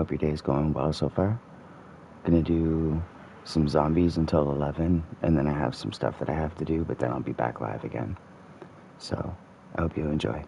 hope your day is going well so far. Gonna do some zombies until 11, and then I have some stuff that I have to do, but then I'll be back live again. So, I hope you enjoy.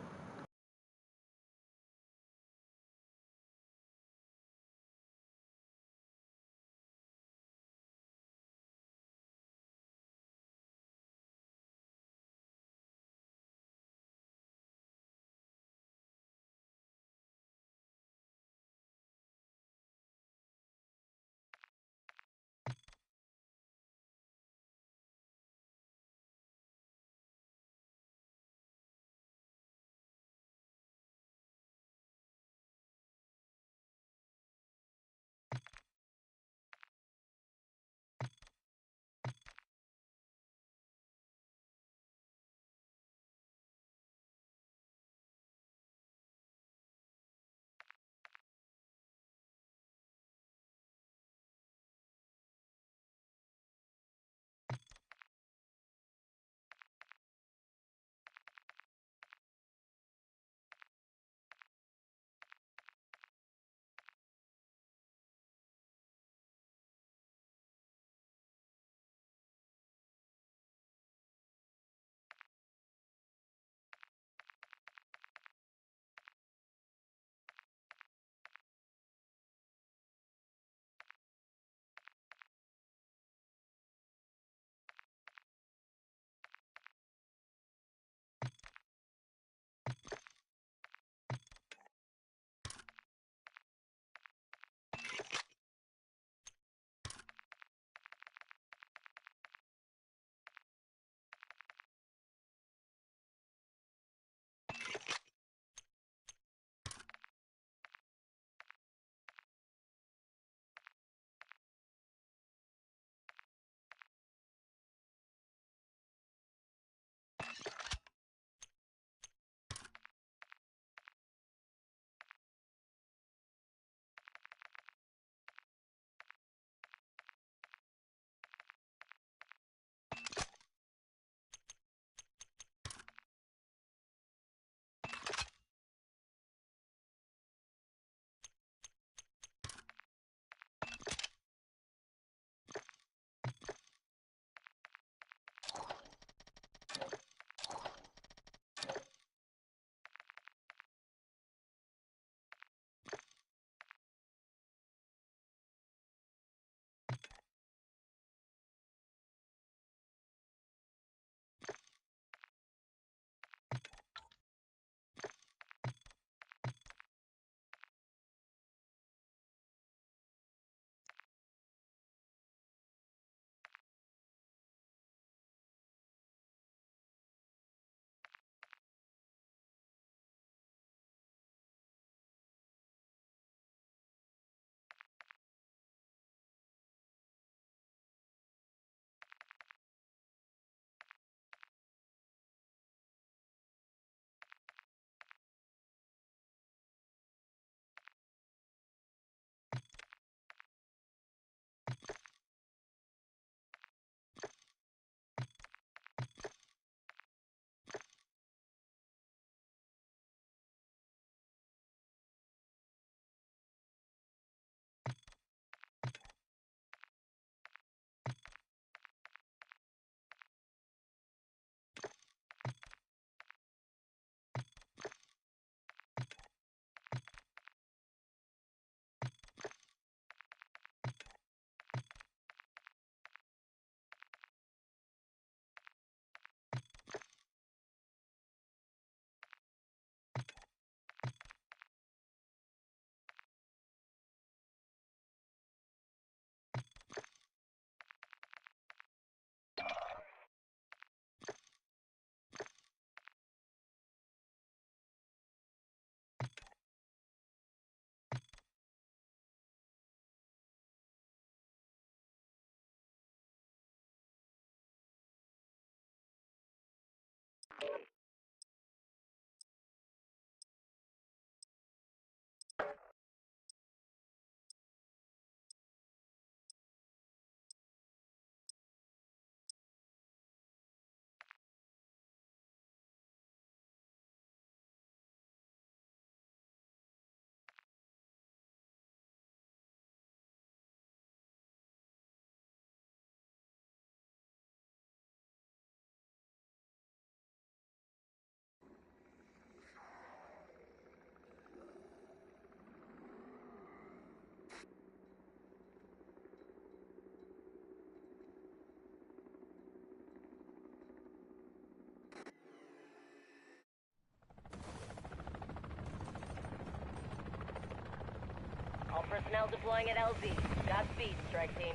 All personnel deploying at LZ. Godspeed, strike team.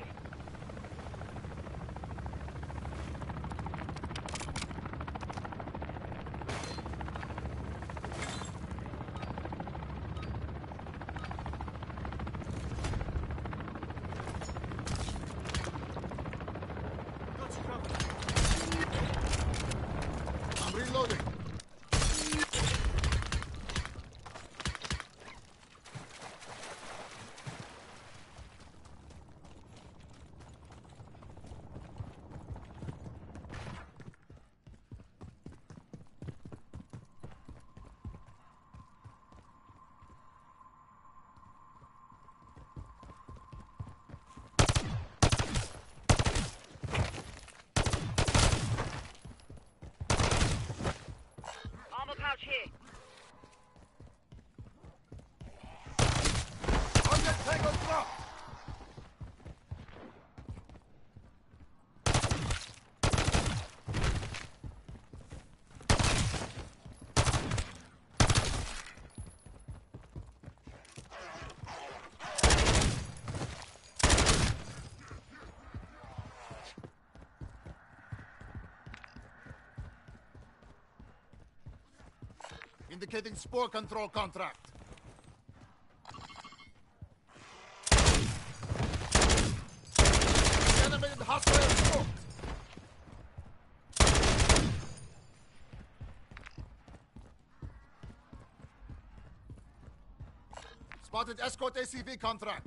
I'm reloading. Armor pouch here. Target Tango drop. Indicating spore control contract. Animated hostile spore. Spotted escort ACV contract.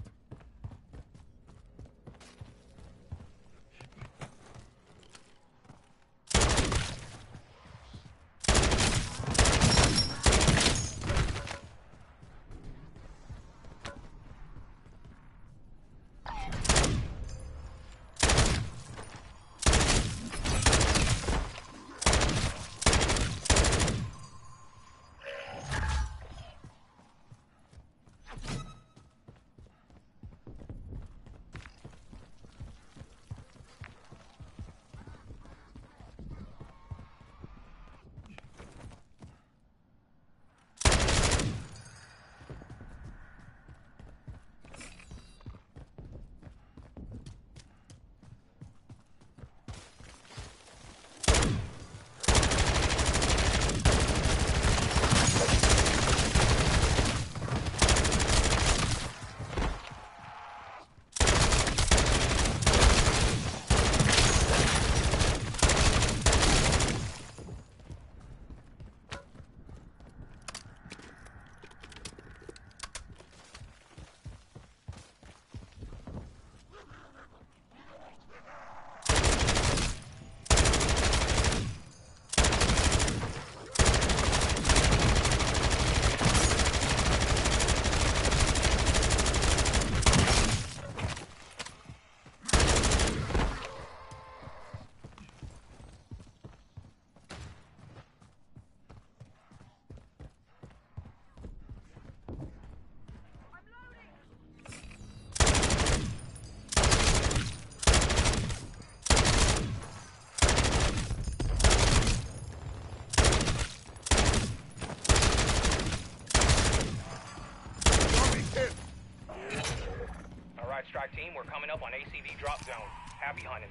Alright, strike team, we're coming up on ACV drop zone. Happy hunting.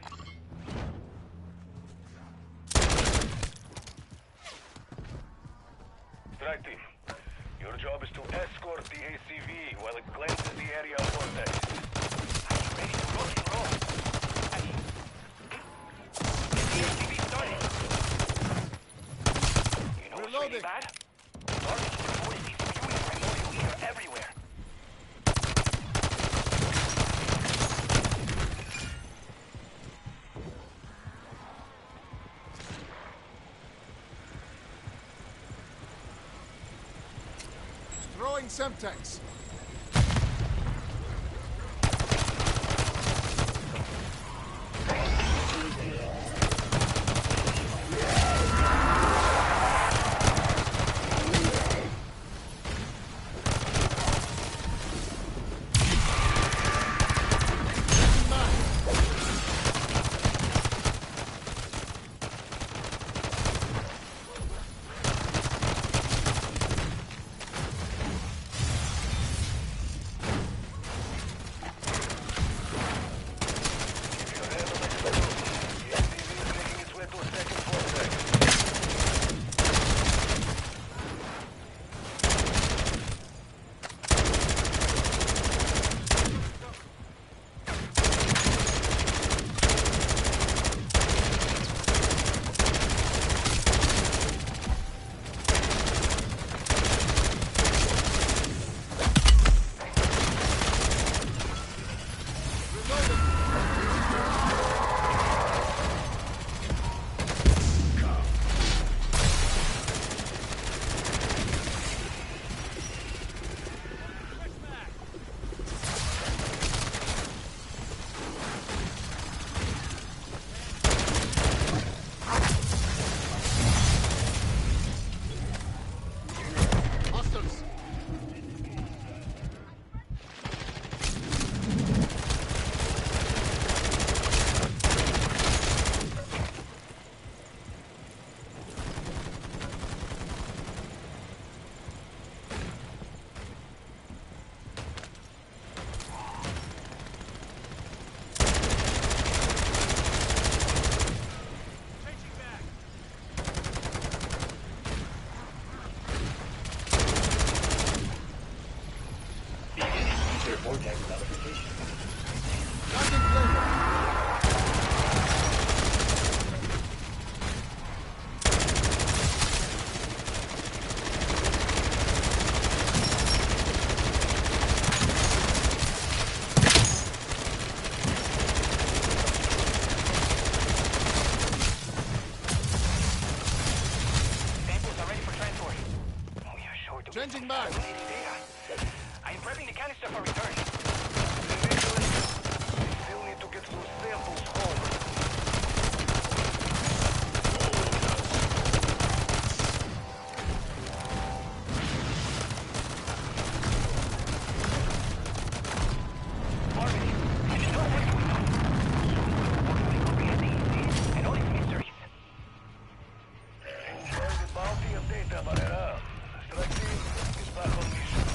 Strike team, your job is to escort the ACV while it cleanses the area of vortex. Ready to rock and roll. Get the ACV started. You know what's really Reloading. bad? Garbage reported these viewing primordial here everywhere. Throwing Semtex. Landing flavor. Samples are ready for transport. Oh, yeah, sure. Do Changing back. fascinating data. I am prepping the canister for return. Still need to get those samples home. Marvin, you know what's going on. Hopefully comprehend the EC and all its mysteries. Enjoy the bounty of data, Barrera. Strike team is back on mission.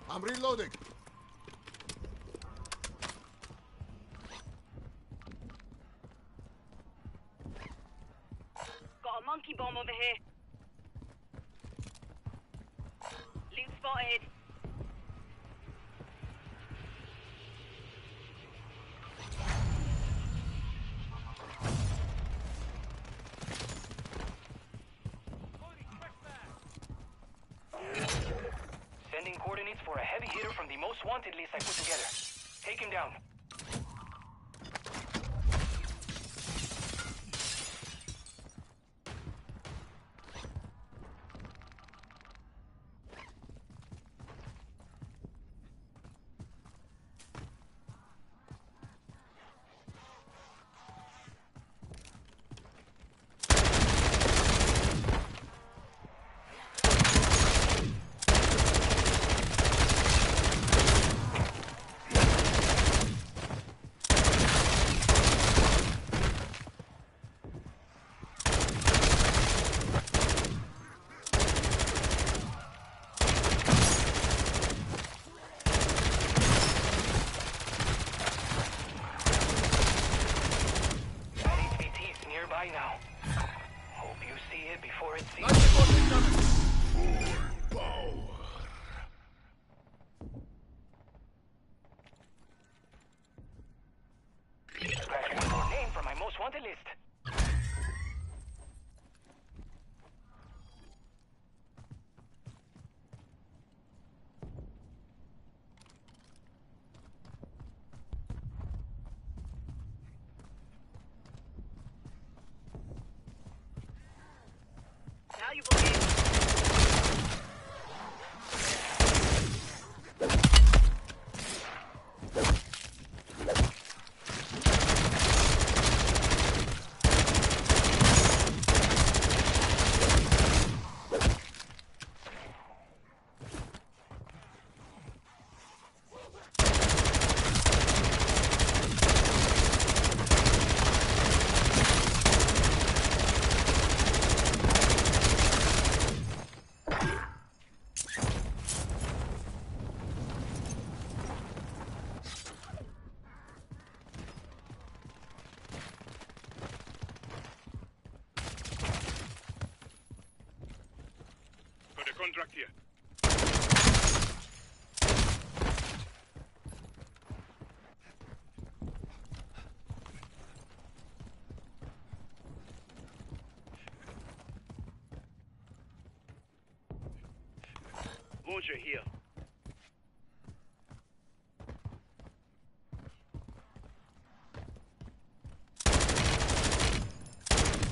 I'm reloading. Got a monkey bomb over here. Loot spotted. Sending coordinates for a heavy hitter from the most wanted list I put together. Take him down. That HVT is nearby now. Hope you see it before it sees Light you. support incoming. Scratch one more name from my most wanted list. Valuable gear. Got a contract here. Roger here.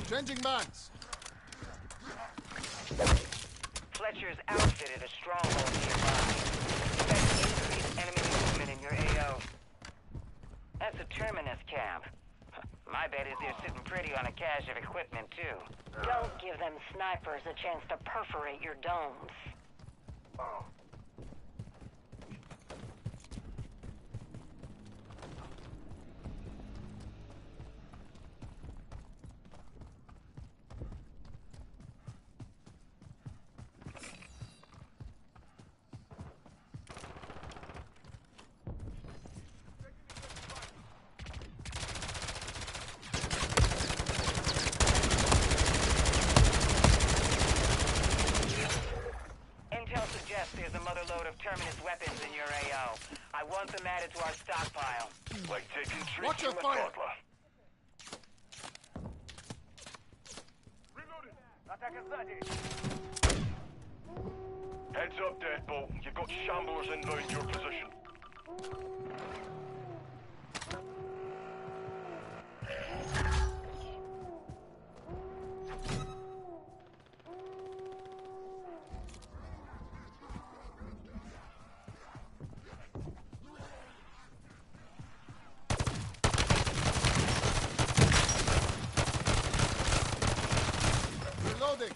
Changing mags. Fletcher's outfitted a stronghold nearby. Expect increased enemy movement in your AO. That's a Terminus camp. My bet is they're sitting pretty on a cache of equipment, too. Don't give them snipers a chance to perforate your domes. there's a mother load of Terminus weapons in your AO. I want them added to our stockpile. Like taking treats Watch your from a fire. toddler. Heads up, Deadbolt. You've got shamblers inbound your position. Reloading.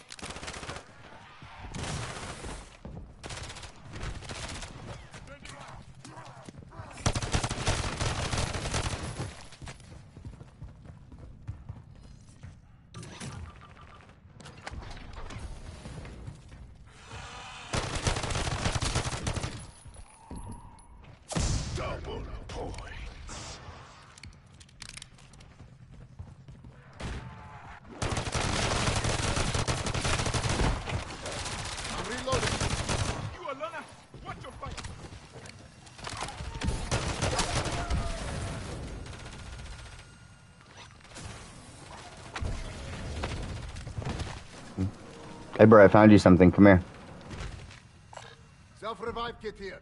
Double points. I'm reloading. You Alana, watch your fire. Hey, bro, I found you something. Come here. Self-revive kit here.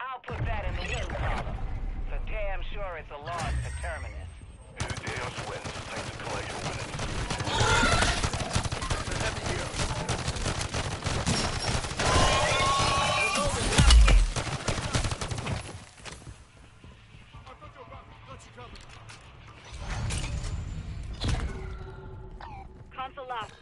I'll put that in the win column. For damn sure it's a loss to Terminus. Who dares wins? Time to collect your winnings. There's heavy here. I've got your back. Got you covered. Console locked.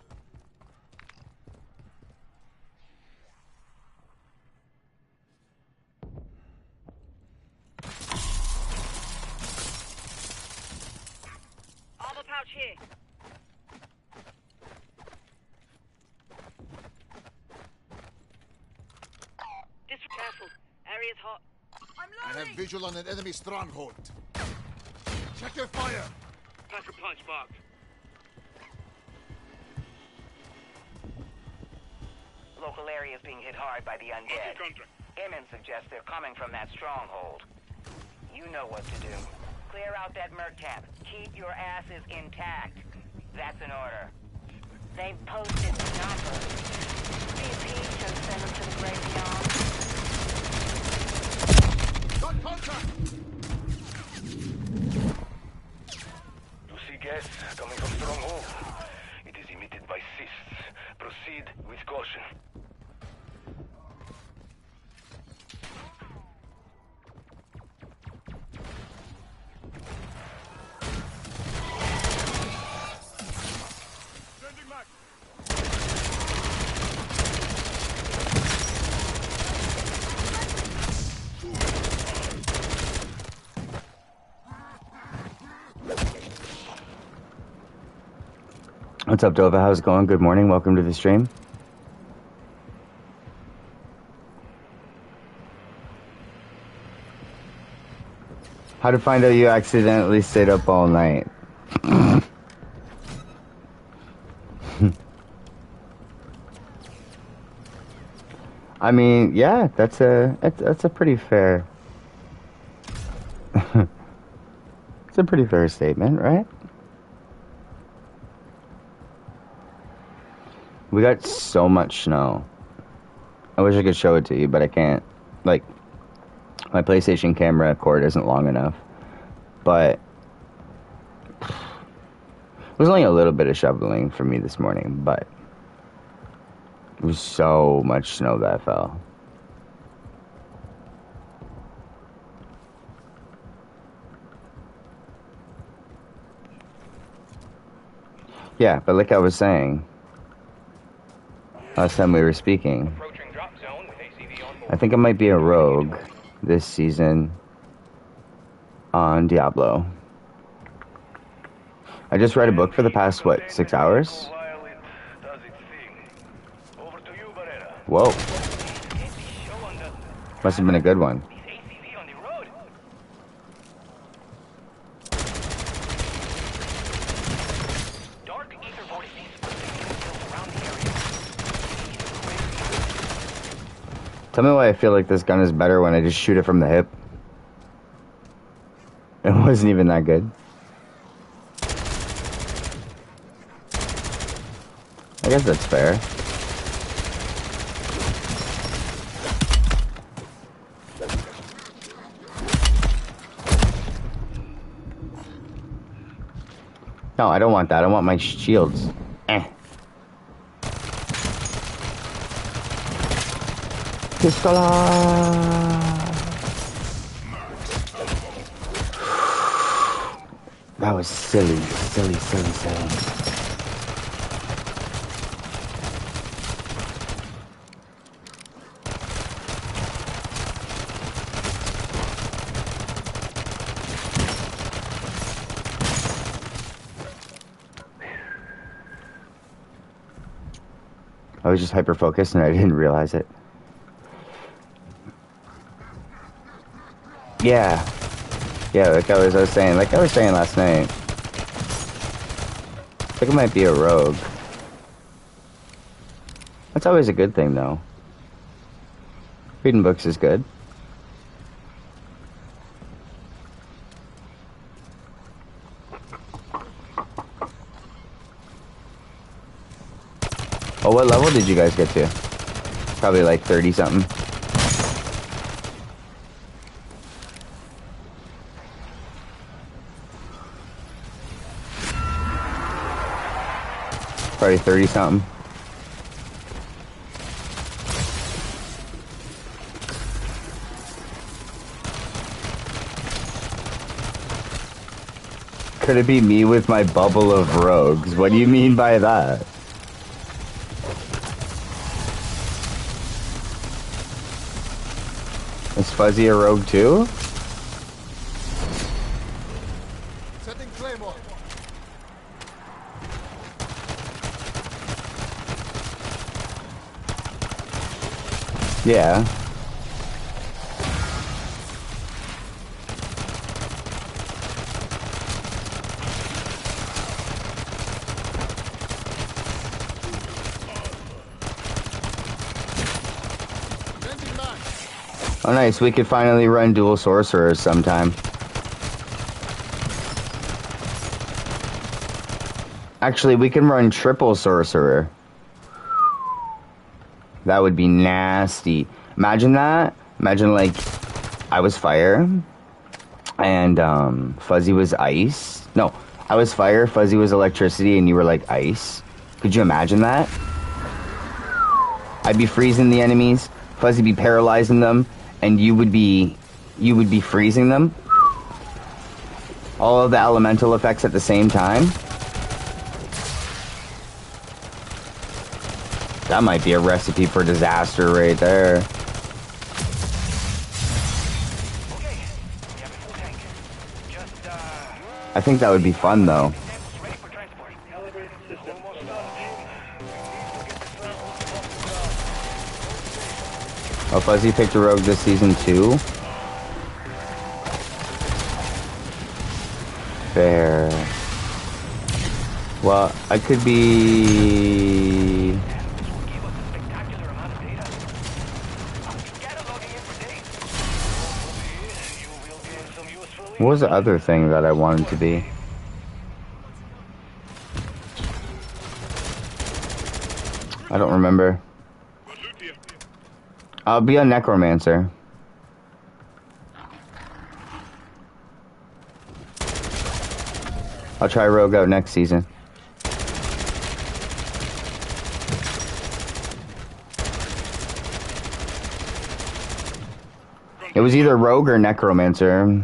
Armor pouch here. Careful. Area's hot. I have visual on an enemy stronghold. Check your fire. Pack a punch marked. Local area is being hit hard by the undead. Emin suggests they're coming from that stronghold. You know what to do. Clear out that merc camp. Keep your asses intact. That's an order. They've posted snipers. BP should send them to the great beyond. Got contact. You see gas coming from stronghold. It is emitted by cysts. Proceed with caution. Changing mag. What's up, Dova? How's it going? Good morning. Welcome to the stream. How to find out you accidentally stayed up all night? I mean, yeah, that's a pretty fair. It's a pretty fair statement, right? We got so much snow. I wish I could show it to you, but I can't. Like, my PlayStation camera cord isn't long enough. But it was only a little bit of shoveling for me this morning, but it was so much snow that fell. Yeah, but like I was saying, last time we were speaking, Approaching drop zone with ACV on board. I think I might be a rogue this season on Diablo. I just read a book for the past, what, 6 hours? While it does its thing. Over to you, Barrera. Whoa, Show on the must have been a good one. ACV on the road. Dark ether vortices around the area. Tell me why I feel like this gun is better when I just shoot it from the hip. It wasn't even that good. I guess that's fair. No, I don't want that. I want my shields. Pistola! That was silly. I was just hyper-focused and I didn't realize it. Yeah, like I was saying last night. I think I might be a rogue. That's always a good thing, though. Reading books is good. Oh, what level did you guys get to? Probably like 30-something. Probably 30-something. Could it be me with my bubble of rogues? What do you mean by that? Is Fuzzy a rogue too? Setting Claymore. Yeah. Sending back. Oh nice, we could finally run dual sorcerers sometime. Actually, we can run triple sorcerer. That would be nasty. Imagine that. Imagine like I was fire and Fuzzy was ice. No, I was fire, Fuzzy was electricity, and you were like ice. Could you imagine that? I'd be freezing the enemies, Fuzzy be paralyzing them, and you would be freezing them. All of the elemental effects at the same time. That might be a recipe for disaster right there. Okay, we have a full tank. Just, I think that would be fun though. ready for transport. Calibrated system. Almost done. Oh, Fuzzy picked a rogue this season too? Fair. Well, I could be... Gave us a spectacular amount of data. Cataloging it for days. You will gain some useful What was the other thing that I wanted to be? I don't remember. I'll be a necromancer. I'll try rogue out next season. It was either rogue or necromancer.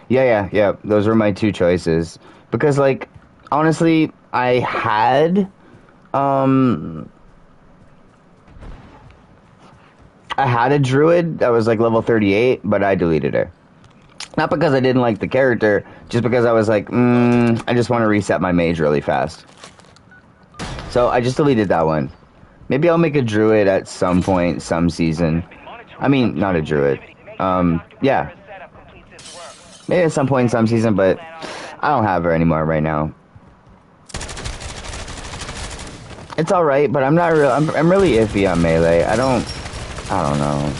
Yeah. Those were my two choices. Because, like, honestly, I had a druid that was like level 38, but I deleted her. Not because I didn't like the character, just because I was like, I just want to reset my mage really fast. So I just deleted that one. Maybe I'll make a druid at some point, some season. I mean, not a druid. Yeah. Maybe at some point, some season, but I don't have her anymore right now. It's alright, but I'm not real. I'm really iffy on melee. I don't know.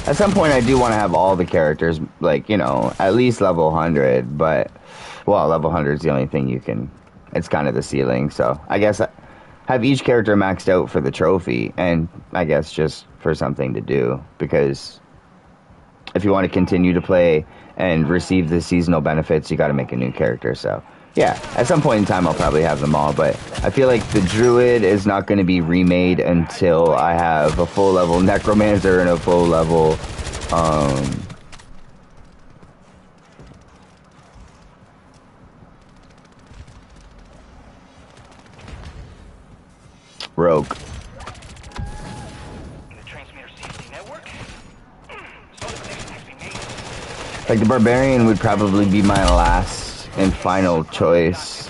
At some point, I do want to have all the characters, like, you know, at least level 100, but, well, level 100 is the only thing you can, it's kind of the ceiling, so I guess I have each character maxed out for the trophy, and I guess just for something to do, because if you want to continue to play and receive the seasonal benefits, you got to make a new character, so, yeah, at some point in time, I'll probably have them all, but I feel like the druid is not going to be remade until I have a full level necromancer and a full level, rogue. Like, the barbarian would probably be my last and final choice.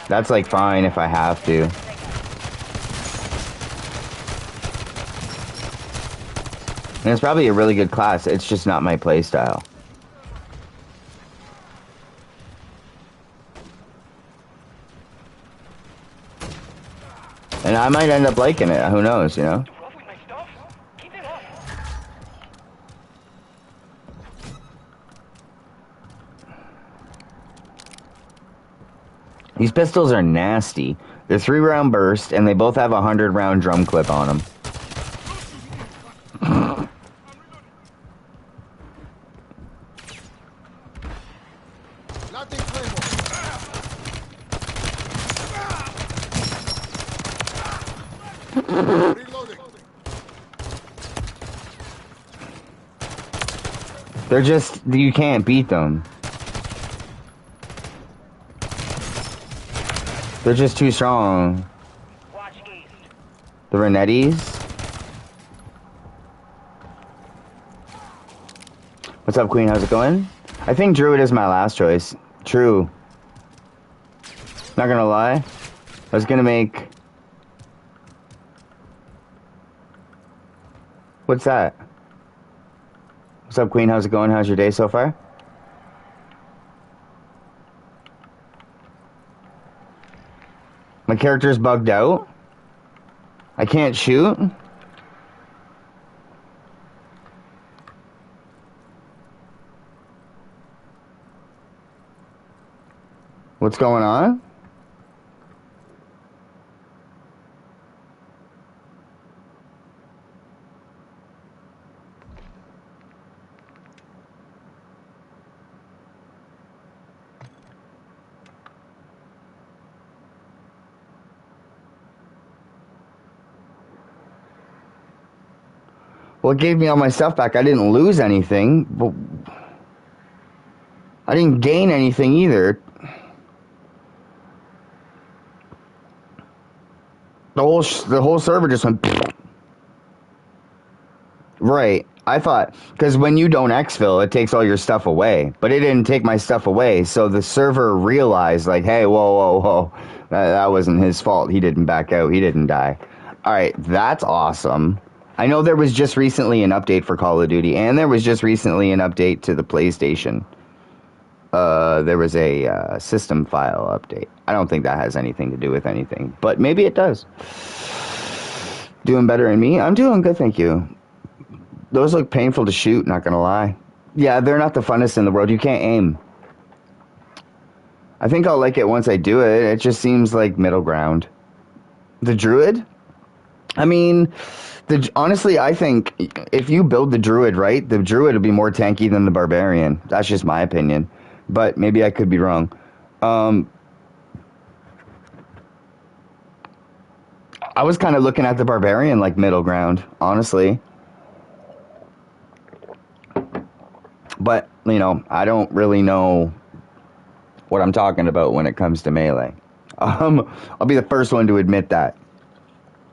That's like fine if I have to. And it's probably a really good class, it's just not my playstyle. And I might end up liking it, who knows, you know? These pistols are nasty. They're 3-round burst, and they both have a 100-round drum clip on them. They're just, you can't beat them. They're just too strong. The Renettis. What's up, Queen? How's it going? I think Druid is my last choice. True. Not gonna lie. I was gonna make... What's that? What's up, Queen? How's it going? How's your day so far? My character's bugged out. I can't shoot. What's going on? Well, it gave me all my stuff back. I didn't lose anything, but I didn't gain anything either. The whole server just went. Right. I thought, because when you don't exfil, it takes all your stuff away. But it didn't take my stuff away, so the server realized, like, hey, whoa. That wasn't his fault. He didn't back out. He didn't die. All right, that's awesome. I know there was just recently an update for Call of Duty, and there was just recently an update to the PlayStation. There was a system file update. I don't think that has anything to do with anything, but maybe it does. Doing better than me? I'm doing good, thank you. Those look painful to shoot, not gonna lie. Yeah, they're not the funnest in the world. You can't aim. I think I'll like it once I do it. It just seems like middle ground. The Druid? I mean... honestly, I think if you build the Druid right, the Druid will be more tanky than the Barbarian. That's just my opinion. But maybe I could be wrong. I was kind of looking at the Barbarian like middle ground, honestly. But, you know, I don't really know what I'm talking about when it comes to Melee. I'll be the first one to admit that.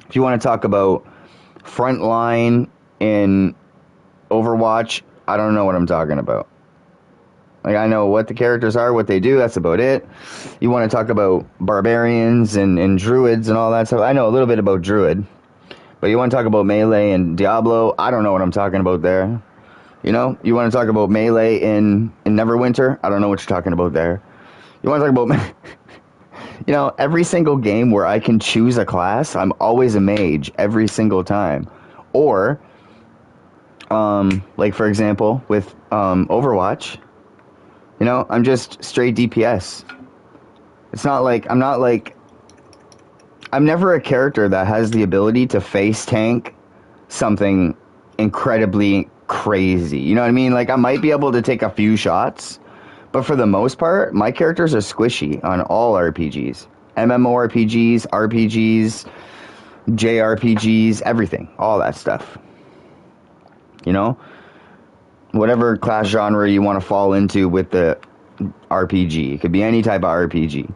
If you want to talk about frontline in Overwatch, I don't know what I'm talking about. Like, I know what the characters are, what they do, that's about it. You want to talk about barbarians and druids and all that stuff, I know a little bit about druid. But you want to talk about Melee and Diablo, I don't know what I'm talking about there. You know, you want to talk about Melee in Neverwinter, I don't know what you're talking about there. You want to talk about... You know, every single game where I can choose a class, I'm always a mage every single time. Or, like for example, with Overwatch, you know, I'm just straight DPS. It's not like, I'm never a character that has the ability to face tank something incredibly crazy. You know what I mean? Like, I might be able to take a few shots, but for the most part, my characters are squishy on all RPGs. MMORPGs, RPGs, JRPGs, everything. All that stuff. You know? Whatever class genre you want to fall into with the RPG. It could be any type of RPG.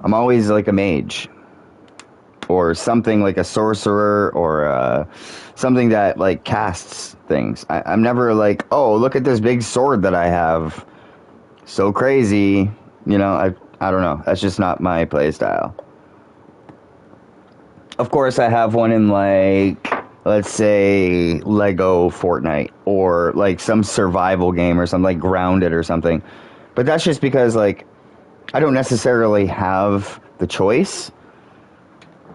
I'm always like a mage. Or something like a sorcerer, or something that like casts things. I'm never like, oh, look at this big sword that I have. So crazy. You know, I don't know. That's just not my play style. Of course, I have one in like, let's say, Lego Fortnite, or like some survival game or something like Grounded or something. But that's just because like I don't necessarily have the choice.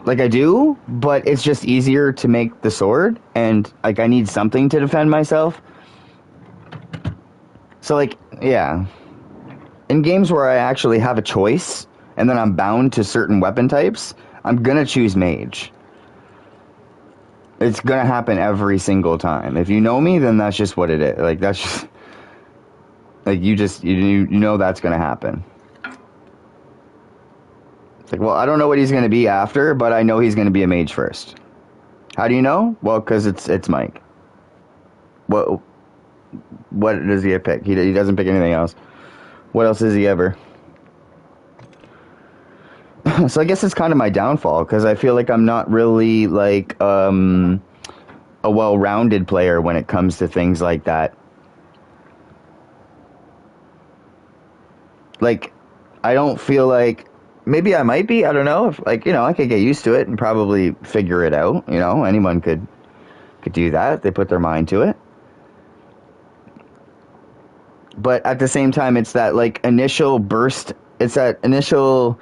Like I do, but it's just easier to make the sword, and like I need something to defend myself. So like, yeah. In games where I actually have a choice, and then I'm bound to certain weapon types, I'm gonna choose mage. It's gonna happen every single time. If you know me, then that's just what it is. Like, that's just... Like, you know that's gonna happen. It's like, well, I don't know what he's gonna be after, but I know he's gonna be a mage first. How do you know? Well, because it's Mike. What does he pick? He doesn't pick anything else. What else is he ever? So I guess it's kind of my downfall, because I feel like I'm not really, like, a well-rounded player when it comes to things like that. Like, I don't feel like... Maybe I might be, I don't know. If, like, you know, I could get used to it and probably figure it out, you know? Anyone could do that if they put their mind to it. But at the same time, it's that, like, initial burst... It's that initial...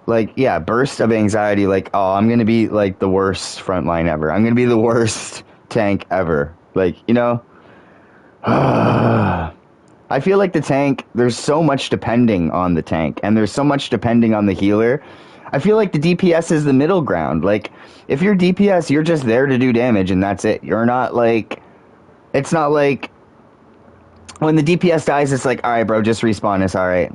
Like, yeah, burst of anxiety, like, oh, I'm going to be, like, the worst frontline ever. I'm going to be the worst tank ever. Like, you know? I feel like the tank, there's so much depending on the tank, and there's so much depending on the healer. I feel like the DPS is the middle ground. Like, if you're DPS, you're just there to do damage, and that's it. You're not, like... It's not like... When the DPS dies, it's like, alright, bro, just respawn, it's alright.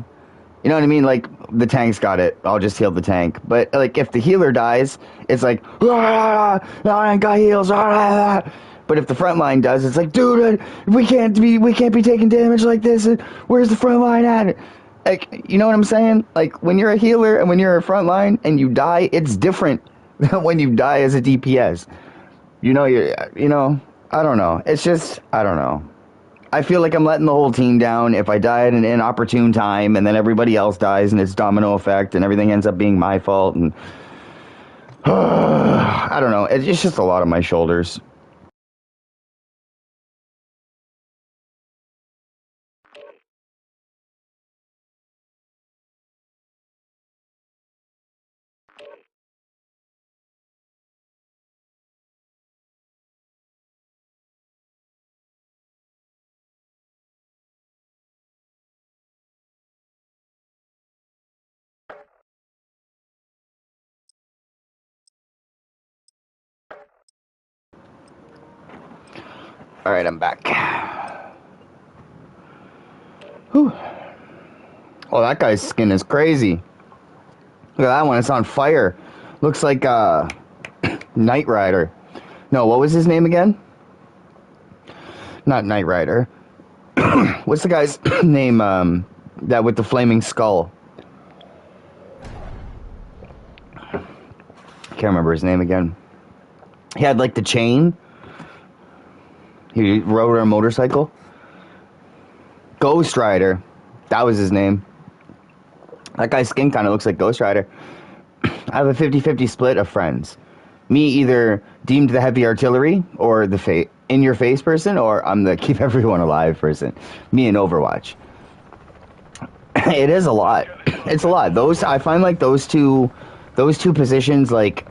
You know what I mean? Like, the tank's got it. I'll just heal the tank. But, like, if the healer dies, it's like, I ain't got heals. But if the front line does, it's like, dude, we can't be taking damage like this. Where's the front line at? Like, you know what I'm saying? Like, when you're a healer and when you're a front line and you die, it's different than when you die as a DPS. You know, I don't know. It's just, I don't know. I feel like I'm letting the whole team down if I die at an inopportune time, and then everybody else dies, and it's domino effect, and everything ends up being my fault, and... I don't know. It's just a lot on my shoulders. Alright, I'm back. Whew. Oh, that guy's skin is crazy. Look at that one, it's on fire. Looks like, Knight Rider. No, what was his name again? Not Knight Rider. What's the guy's name, That with the flaming skull. Can't remember his name again. He had like the chain. He rode a motorcycle. Ghost Rider. That was his name. That guy's skin kind of looks like Ghost Rider. I have a 50-50 split of friends. Me either deemed the heavy artillery or the in-your-face person, or I'm the keep everyone alive person. Me in Overwatch. It is a lot. It's a lot. I find like those two positions, like,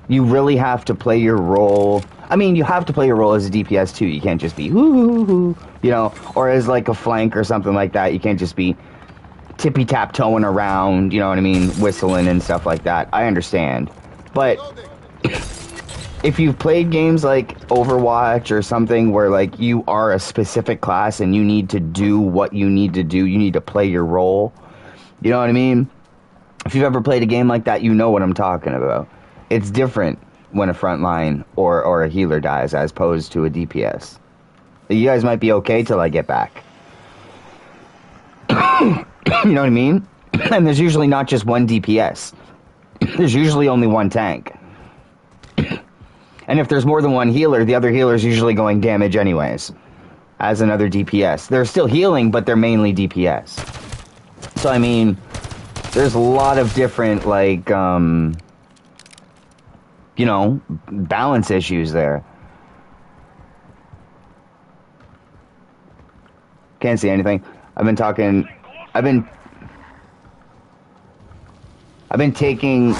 you really have to play your role. I mean, you have to play your role as a DPS too. You can't just be hoo, you know, or as like a flank or something like that. You can't just be tippy-tap-toeing around, you know what I mean, whistling and stuff like that. I understand. But if you've played games like Overwatch or something where, like, you are a specific class and you need to do what you need to do, you need to play your role, you know what I mean? If you've ever played a game like that, you know what I'm talking about. It's different when a frontline or a healer dies as opposed to a DPS. You guys might be okay till I get back. You know what I mean? And there's usually not just one DPS. There's usually only one tank. And if there's more than one healer, the other healer's usually going damage anyways. As another DPS. They're still healing, but they're mainly DPS. So, I mean, there's a lot of different, like, you know, balance issues there. Can't see anything. I've been taking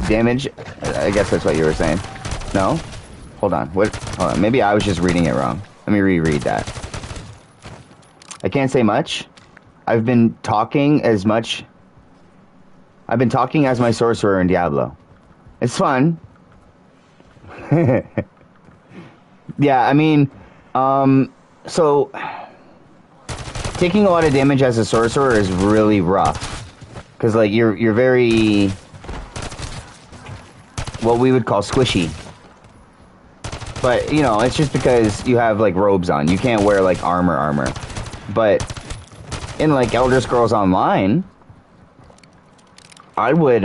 damage. I guess that's what you were saying. No? Hold on. What? Hold on. Maybe I was just reading it wrong. Let me reread that. I can't say much. I've been talking as my sorcerer in Diablo. It's fun. Yeah, I mean, so taking a lot of damage as a sorcerer is really rough. Because, like, you're very, what we would call squishy. But, you know, it's just because you have, like, robes on. You can't wear, like, armor. But in, like, Elder Scrolls Online, I'd wear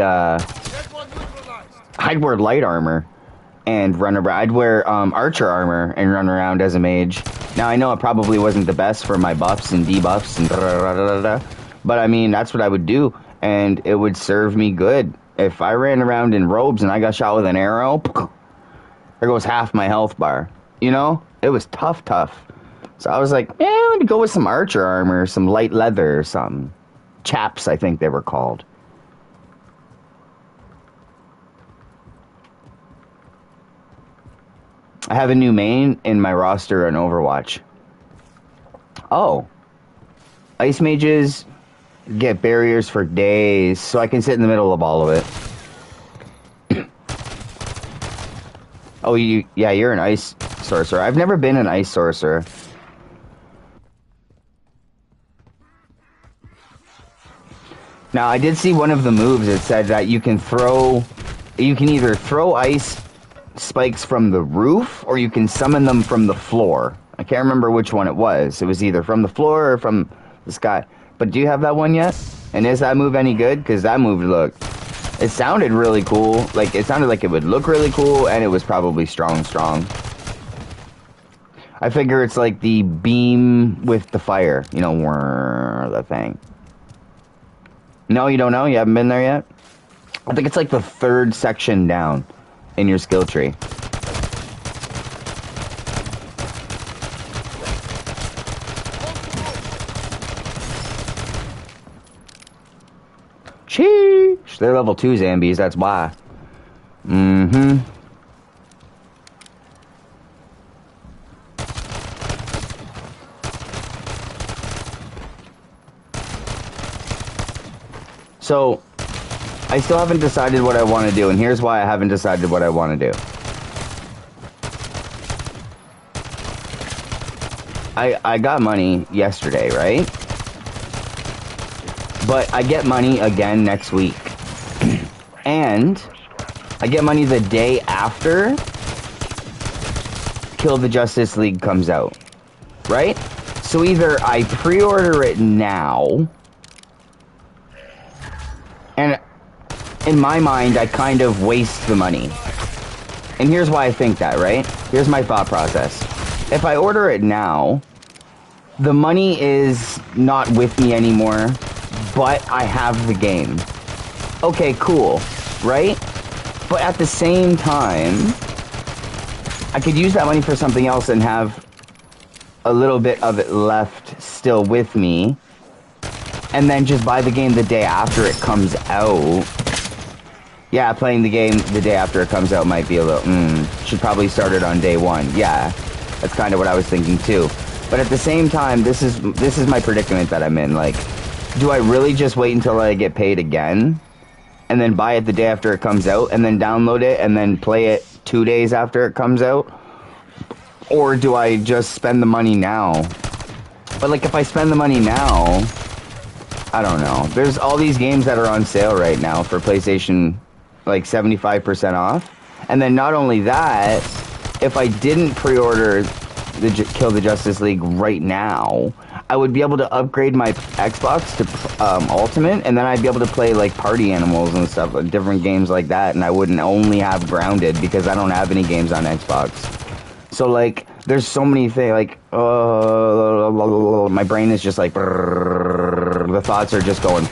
light armor and run around. I'd wear archer armor and run around as a mage. Now, I know it probably wasn't the best for my buffs and debuffs and da-da-da-da-da, but, I mean, that's what I would do, and it would serve me good. If I ran around in robes and I got shot with an arrow, there goes half my health bar. You know? It was tough. So I was like, yeah, let me go with some archer armor, some light leather or something. Chaps, I think they were called. I have a new main in my roster in Overwatch. Oh. Ice mages get barriers for days, so I can sit in the middle of all of it. Oh, yeah, you're an ice sorcerer. I've never been an ice sorcerer. Now, I did see one of the moves that said that you can either throw ice spikes from the roof, or you can summon them from the floor. I can't remember which one it was. It was either from the floor or from the sky. But do you have that one yet? And is that move any good? Because that move it sounded really cool. Like, it sounded like it would look really cool, and it was probably strong. I figure it's like the beam with the fire. You know, the thing. No, you don't know? You haven't been there yet? I think it's like the third section down in your skill tree. Sheesh. They're level 2 zombies, that's why. Mm-hmm. So, I still haven't decided what I want to do, and here's why I haven't decided what I want to do. I got money yesterday, right? But I get money again next week. And I get money the day after Kill the Justice League comes out. Right? So either I pre-order it now, And in my mind, I kind of waste the money. And here's why I think that, right? Here's my thought process. If I order it now, the money is not with me anymore, but I have the game. Okay, cool, right? But at the same time, I could use that money for something else and have a little bit of it left still with me, and then just buy the game the day after it comes out. Yeah, playing the game the day after it comes out might be a little, should probably start it on day one. Yeah, that's kind of what I was thinking too. But at the same time, this is my predicament that I'm in. Like, do I really just wait until I get paid again, and then buy it the day after it comes out, and then download it, and then play it 2 days after it comes out? Or do I just spend the money now? But like, if I spend the money now, I don't know. There's all these games that are on sale right now for PlayStation, like 75% off. And then not only that, if I didn't pre-order Kill the Justice League right now, I would be able to upgrade my Xbox to Ultimate, and then I'd be able to play like Party Animals and stuff, like different games like that, and I wouldn't only have Grounded because I don't have any games on Xbox. So like, there's so many things, like, my brain is just like, the thoughts are just going,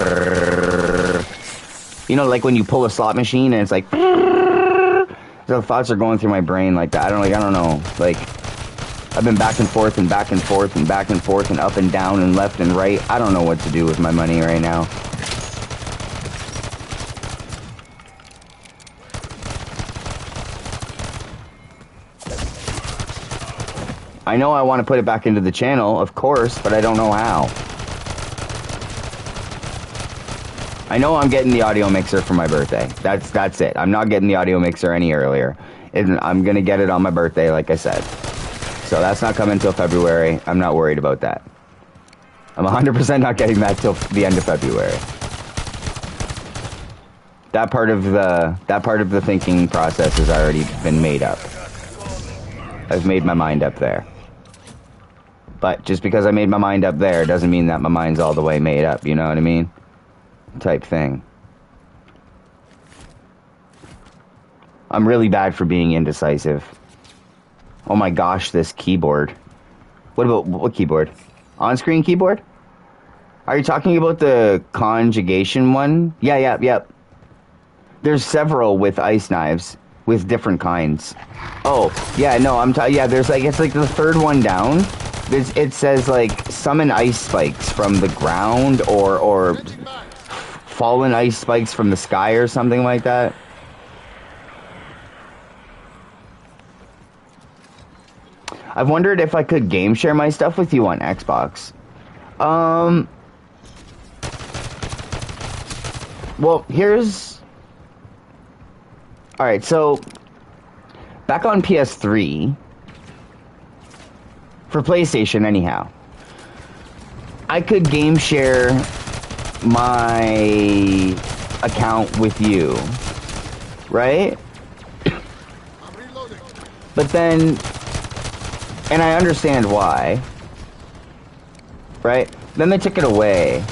you know, like when you pull a slot machine and it's like, the thoughts are going through my brain like that. I don't know, like, I've been back and forth and back and forth and back and forth and up and down and left and right. I don't know what to do with my money right now. I know I want to put it back into the channel, of course, but I don't know how. I know I'm getting the audio mixer for my birthday. That's it. I'm not getting the audio mixer any earlier. I'm gonna get it on my birthday, like I said. So that's not coming until February. I'm not worried about that. I'm 100% not getting that till the end of February. That part of the thinking process has already been made up. I've made my mind up there. But just because I made my mind up there doesn't mean that my mind's all the way made up, you know what I mean? Type thing. I'm really bad for being indecisive. Oh my gosh, this keyboard. What keyboard? On-screen keyboard? Are you talking about the conjugation one? Yeah. There's several with ice knives, with different kinds. Oh, yeah, no, there's like, it's like the third one down. It says like, summon ice spikes from the ground, or fallen ice spikes from the sky or something like that. I've wondered if I could game share my stuff with you on Xbox. Well, here's... Alright, so... Back on PS3... For PlayStation, anyhow. I could game share my account with you. Right? I'm reloading. But then... And I understand why. Right? Then they took it away.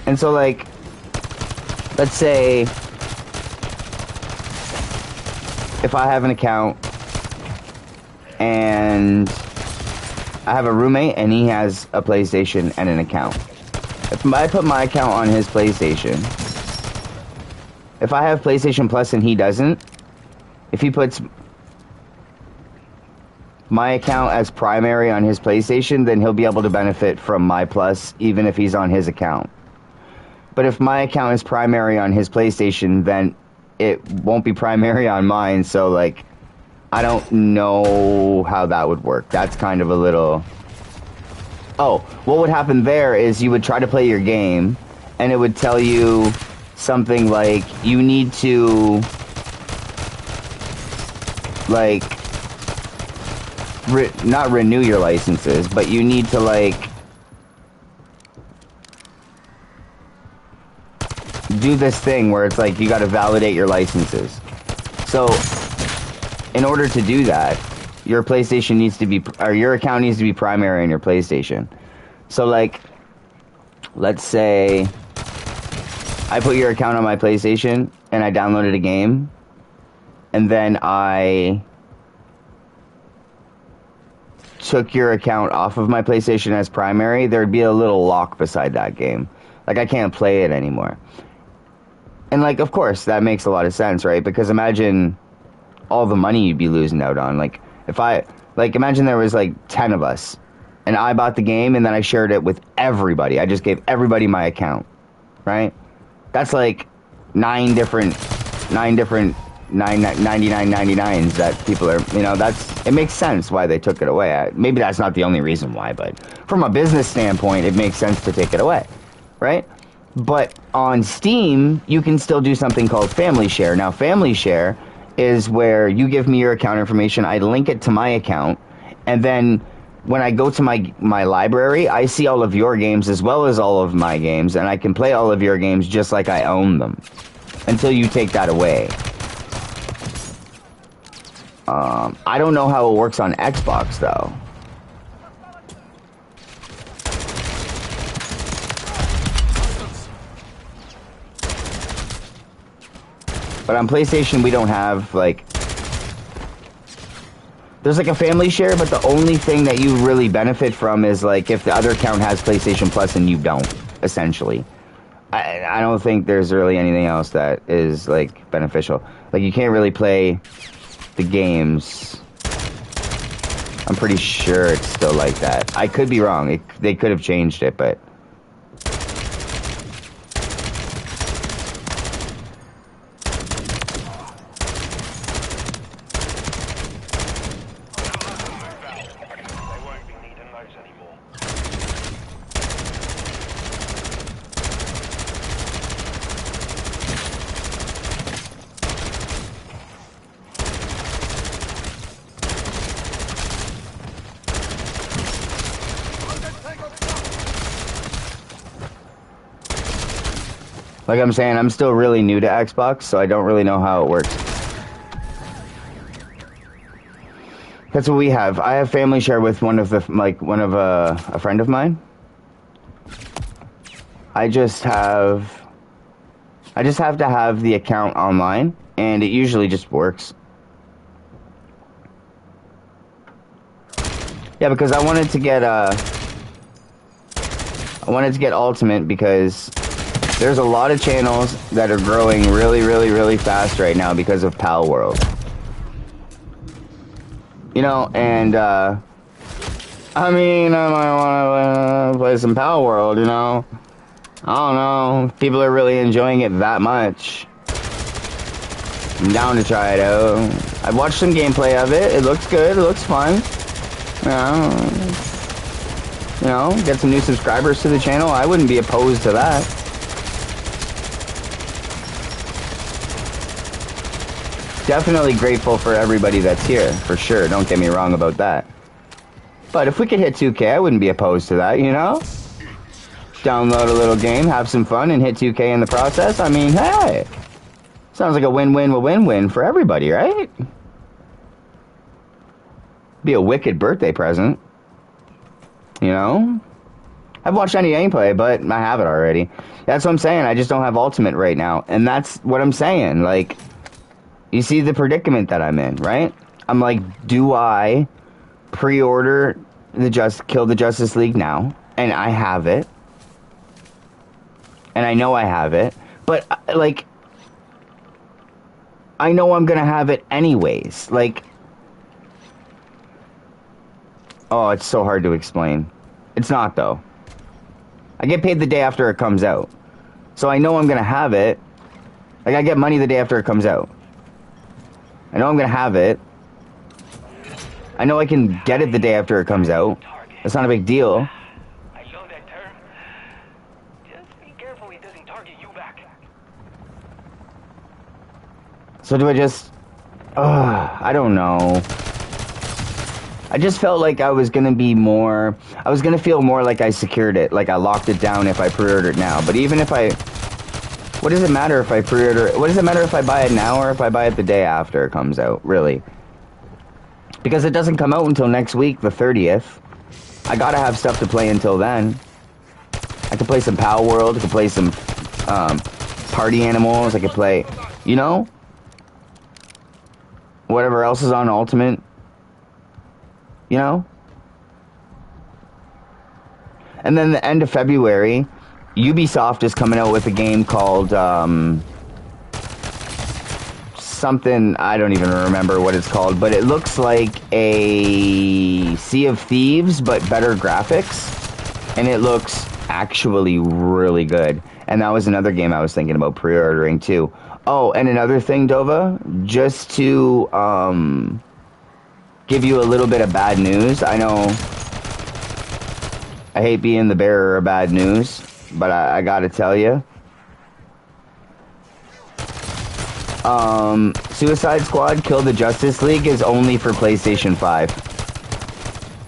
And so, like, let's say if I have an account and I have a roommate and he has a PlayStation and an account. If I put my account on his PlayStation, if I have PlayStation Plus and he doesn't, if he puts my account as primary on his PlayStation, then he'll be able to benefit from my Plus even if he's on his account. But if my account is primary on his PlayStation, then it won't be primary on mine, so like, I don't know how that would work. That's kind of a little... Oh, what would happen there is you would try to play your game, and it would tell you something like, you need to, like, not renew your licenses, but you need to, like, do this thing where it's like, you gotta validate your licenses. So, in order to do that, your PlayStation needs to be, or your account needs to be primary on your PlayStation. So, like, let's say I put your account on my PlayStation, and I downloaded a game, and then I took your account off of my PlayStation as primary, there'd be a little lock beside that game. Like, I can't play it anymore. And, like, of course, that makes a lot of sense, right? Because imagine all the money you'd be losing out on. Like, imagine there was, like, 10 of us, and I bought the game, and then I shared it with everybody. I just gave everybody my account, right? That's, like, 99.99s that people are, you know, it makes sense why they took it away. Maybe that's not the only reason why, but from a business standpoint, it makes sense to take it away, right? But on Steam, you can still do something called Family Share. Now, Family Share is where you give me your account information, I link it to my account, and then when I go to my library, I see all of your games as well as all of my games, and I can play all of your games just like I own them, until you take that away. I don't know how it works on Xbox, though. But on PlayStation, we don't have, like... There's, like, a family share, but the only thing that you really benefit from is, like, if the other account has PlayStation Plus and you don't, essentially. I don't think there's really anything else that is, like, beneficial. Like, you can't really play the games. I'm pretty sure it's still like that. I could be wrong. They could have changed it, but... Like I'm saying, I'm still really new to Xbox, so I don't really know how it works. That's what we have. I have family share with a friend of mine. I just have to have the account online, and it usually just works. Yeah, because I wanted to get Ultimate because there's a lot of channels that are growing really, really, really fast right now because of Pal World. You know, and, I mean, I might want to play some Pal World, you know? I don't know. People are really enjoying it that much. I'm down to try it out. I've watched some gameplay of it. It looks good. It looks fun. You know, get some new subscribers to the channel. I wouldn't be opposed to that. Definitely grateful for everybody that's here, for sure. Don't get me wrong about that. But if we could hit 2K, I wouldn't be opposed to that, you know? Download a little game, have some fun, and hit 2K in the process. I mean, hey! Sounds like a win-win for everybody, right? Be a wicked birthday present. You know? I've watched any gameplay, but I have it already. That's what I'm saying. I just don't have Ultimate right now. And that's what I'm saying. Like... You see the predicament that I'm in, right? I'm like, do I pre-order Kill the Justice League now? And I have it. And I know I have it. But, like, I know I'm gonna have it anyways. Like, oh, it's so hard to explain. It's not, though. I get paid the day after it comes out. So I know I'm gonna have it. Like, I get money the day after it comes out. I know I'm gonna have it. I know I can get it the day after it comes out. That's not a big deal. I love that term. Just be careful it doesn't target you back. So do I just... I don't know. I just felt like I was gonna be more... I was gonna feel more like I secured it. Like I locked it down if I pre-ordered now. But even if I... What does it matter if I pre-order? What does it matter if I buy it now or if I buy it the day after it comes out, really? Because it doesn't come out until next week, the 30th. I gotta have stuff to play until then. I can play some Pal World, I can play some Party Animals. I could play, you know, whatever else is on Ultimate. You know? And then the end of February, Ubisoft is coming out with a game called, something, I don't even remember what it's called, but it looks like a Sea of Thieves, but better graphics. And it looks actually really good. And that was another game I was thinking about pre-ordering too. Oh, and another thing, Dova, just to, give you a little bit of bad news. I know I hate being the bearer of bad news, but I gotta tell you. Suicide Squad Kill the Justice League is only for PlayStation 5.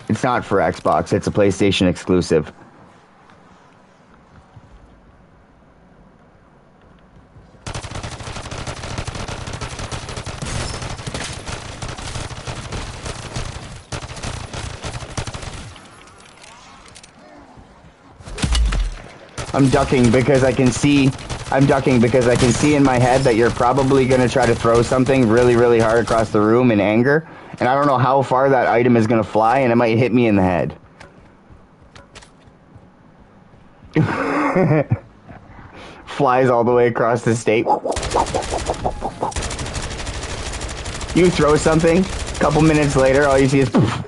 It's not for Xbox, it's a PlayStation exclusive. I'm ducking because I can see in my head that you're probably going to try to throw something really, really hard across the room in anger. And I don't know how far that item is going to fly, and it might hit me in the head. Flies all the way across the state. You throw something, a couple minutes later, all you see is poof.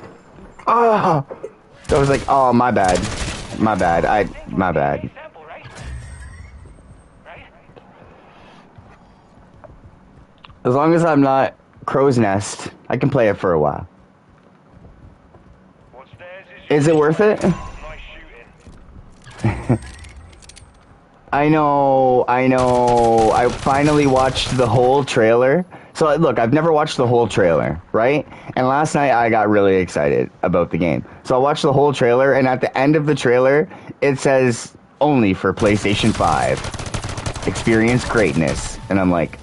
Ah! So I was like, oh, my bad. My bad. My bad. As long as I'm not Crow's Nest, I can play it for a while. Is it worth it? I know. I finally watched the whole trailer. So, look, I've never watched the whole trailer, right? And last night I got really excited about the game. So I watched the whole trailer, and at the end of the trailer, it says, only for PlayStation 5. Experience greatness. And I'm like,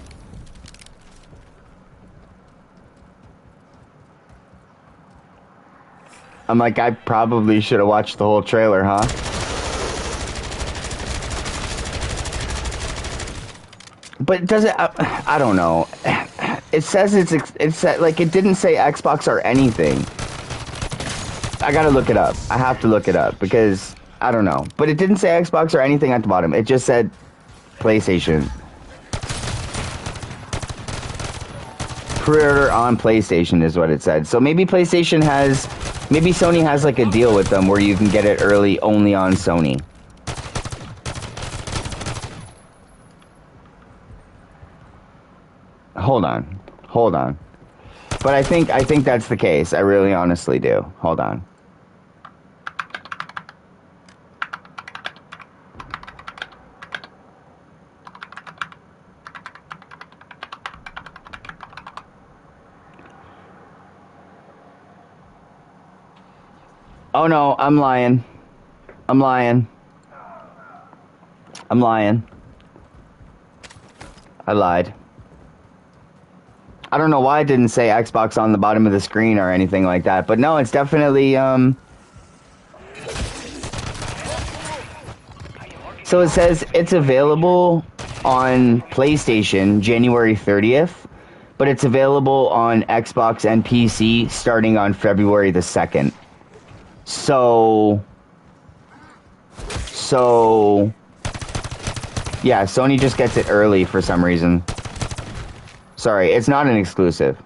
I probably should have watched the whole trailer, huh? But does it? I don't know. It says it's like it didn't say Xbox or anything. I gotta look it up. I have to look it up because I don't know. But it didn't say Xbox or anything at the bottom. It just said PlayStation. Pre-order on PlayStation is what it said. So maybe PlayStation has. Maybe Sony has like a deal with them where you can get it early only on Sony. Hold on. But I think that's the case. I really honestly do. Hold on. Oh no, I'm lying. I lied. I don't know why it didn't say Xbox on the bottom of the screen or anything like that, but no, it's definitely, So it says it's available on PlayStation January 30th, but it's available on Xbox and PC starting on February the 2nd. So, yeah, Sony just gets it early for some reason. Sorry, it's not an exclusive.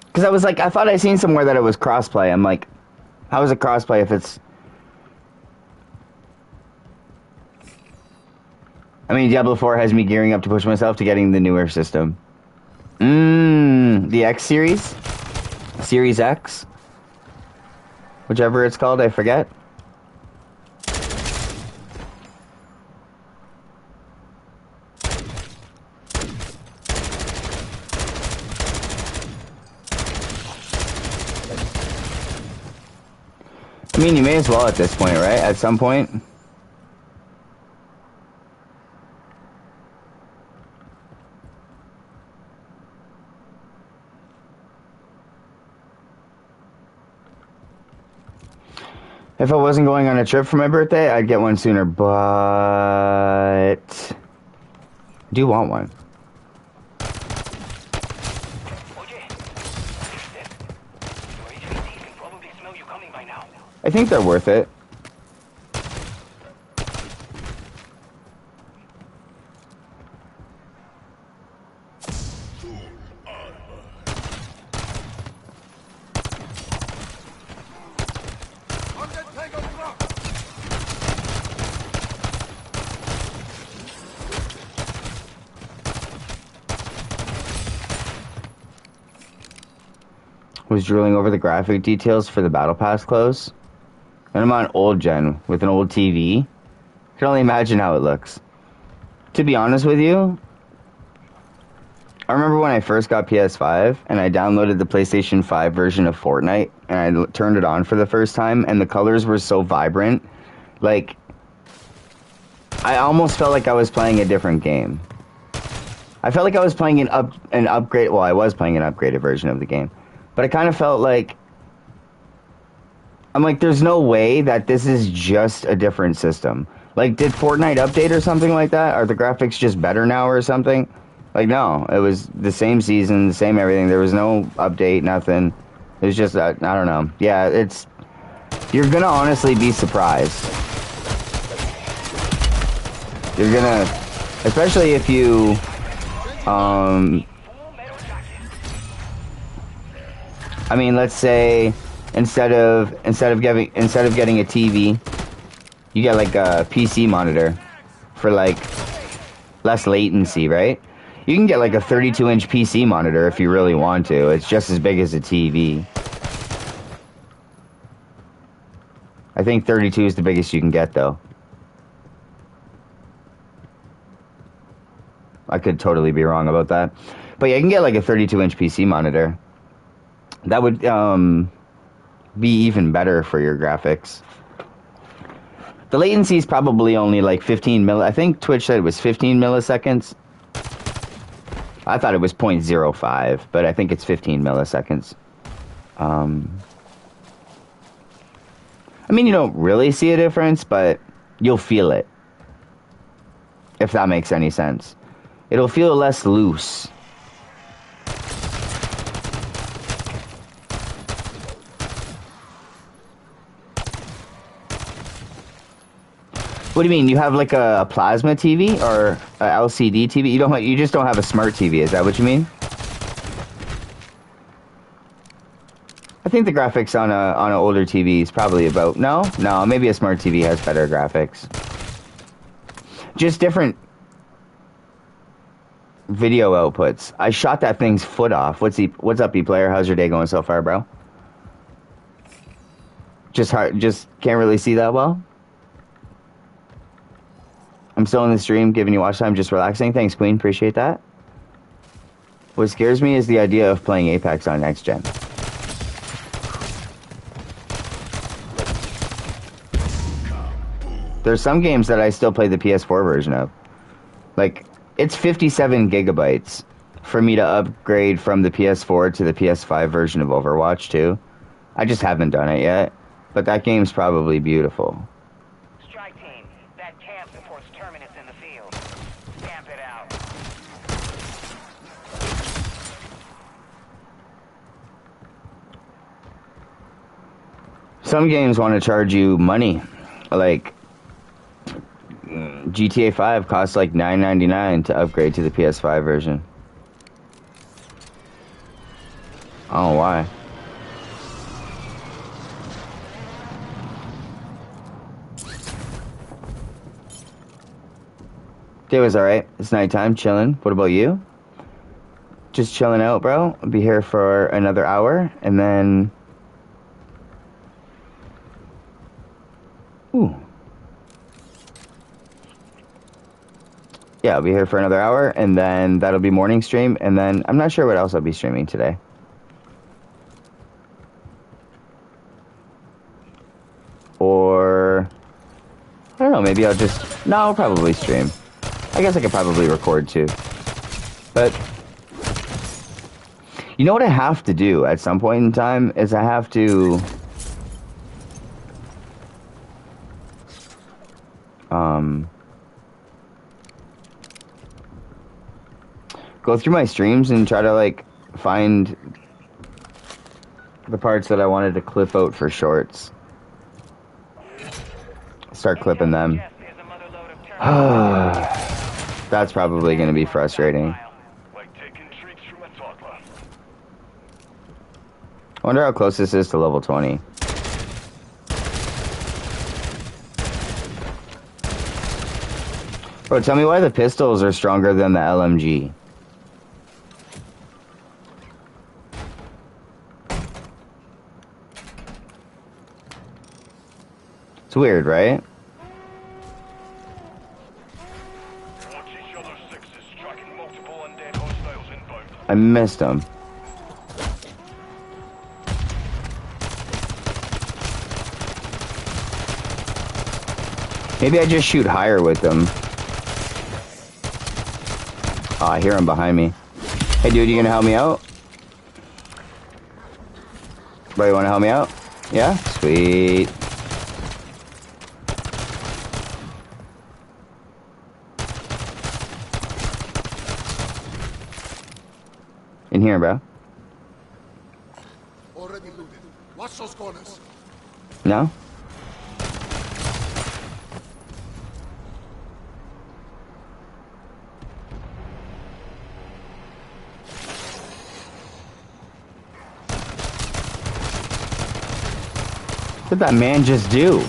Because I was like, I thought I seen somewhere that it was crossplay. I'm like, how is it crossplay if it's... I mean, Diablo 4 has me gearing up to push myself to getting the newer system. The X series? Series X? Whichever it's called, I forget. I mean, you may as well at this point, right? At some point. If I wasn't going on a trip for my birthday, I'd get one sooner, but I do want one. I think they're worth it. Was drooling over the graphic details for the Battle Pass close. And I'm on old gen with an old TV. I can only imagine how it looks. To be honest with you, I remember when I first got PS5 and I downloaded the PlayStation 5 version of Fortnite and I turned it on for the first time and the colors were so vibrant. Like, I almost felt like I was playing a different game. I felt like I was playing an upgrade. Well, I was playing an upgraded version of the game. But I kind of felt like, I'm like, there's no way that this is just a different system. Like, did Fortnite update or something like that? Are the graphics just better now or something? Like, no, it was the same season, the same everything. There was no update, nothing. It was just, I don't know. Yeah, you're gonna honestly be surprised. You're gonna, especially if you, I mean, let's say instead of getting a TV, you get like a PC monitor for like less latency, right? You can get like a 32-inch PC monitor if you really want to. It's just as big as a TV. I think 32 is the biggest you can get, though. I could totally be wrong about that. But yeah, you can get like a 32-inch PC monitor. That would be even better for your graphics. The latency is probably only like 15 I think Twitch said it was 15 milliseconds. I thought it was 0.05, but I think it's 15 milliseconds. I mean, you don't really see a difference, but you'll feel it. If that makes any sense. It'll feel less loose. What do you mean? You have like a plasma TV or a LCD TV? You just don't have a smart TV. Is that what you mean? I think the graphics on an older TV is probably about no, maybe a smart TV has better graphics. Just different video outputs. I shot that thing's foot off. What's up, E-Player? How's your day going so far, bro? Just can't really see that well. I'm still in the stream, giving you watch time, just relaxing. Thanks, Queen. Appreciate that. What scares me is the idea of playing Apex on next gen. There's some games that I still play the PS4 version of. Like, it's 57 gigabytes for me to upgrade from the PS4 to the PS5 version of Overwatch 2. I just haven't done it yet, but that game's probably beautiful. Strike team, that camp supports Terminus in the field. Stamp it out. Some games want to charge you money. Like, GTA 5 costs like $9.99 to upgrade to the PS5 version. I don't know why. Day was alright. It's nighttime, chilling. What about you? Just chilling out, bro. I'll be here for another hour, and then... Ooh. Yeah, I'll be here for another hour, and then that'll be morning stream, and then I'm not sure what else I'll be streaming today. Or... I don't know, maybe I'll just... No, I'll probably stream. I guess I could probably record too. But... You know what I have to do at some point in time is I have to... go through my streams and try to like find the parts that I wanted to clip out for shorts. Start clipping them. Yes, there's a mother load of terminals. That's probably going to be frustrating. Like taking treats from a toddler. I wonder how close this is to level 20. Bro, tell me why the pistols are stronger than the LMG. It's weird, right? Watch each other's sixes, tracking multiple undead hostiles inbound. I missed them. Maybe I just shoot higher with them. Oh, I hear him behind me. Hey, dude, you gonna help me out? Bro, you wanna help me out? Yeah? Sweet. In here, bro. Already looted. Watch those corners. No? What did that man just do?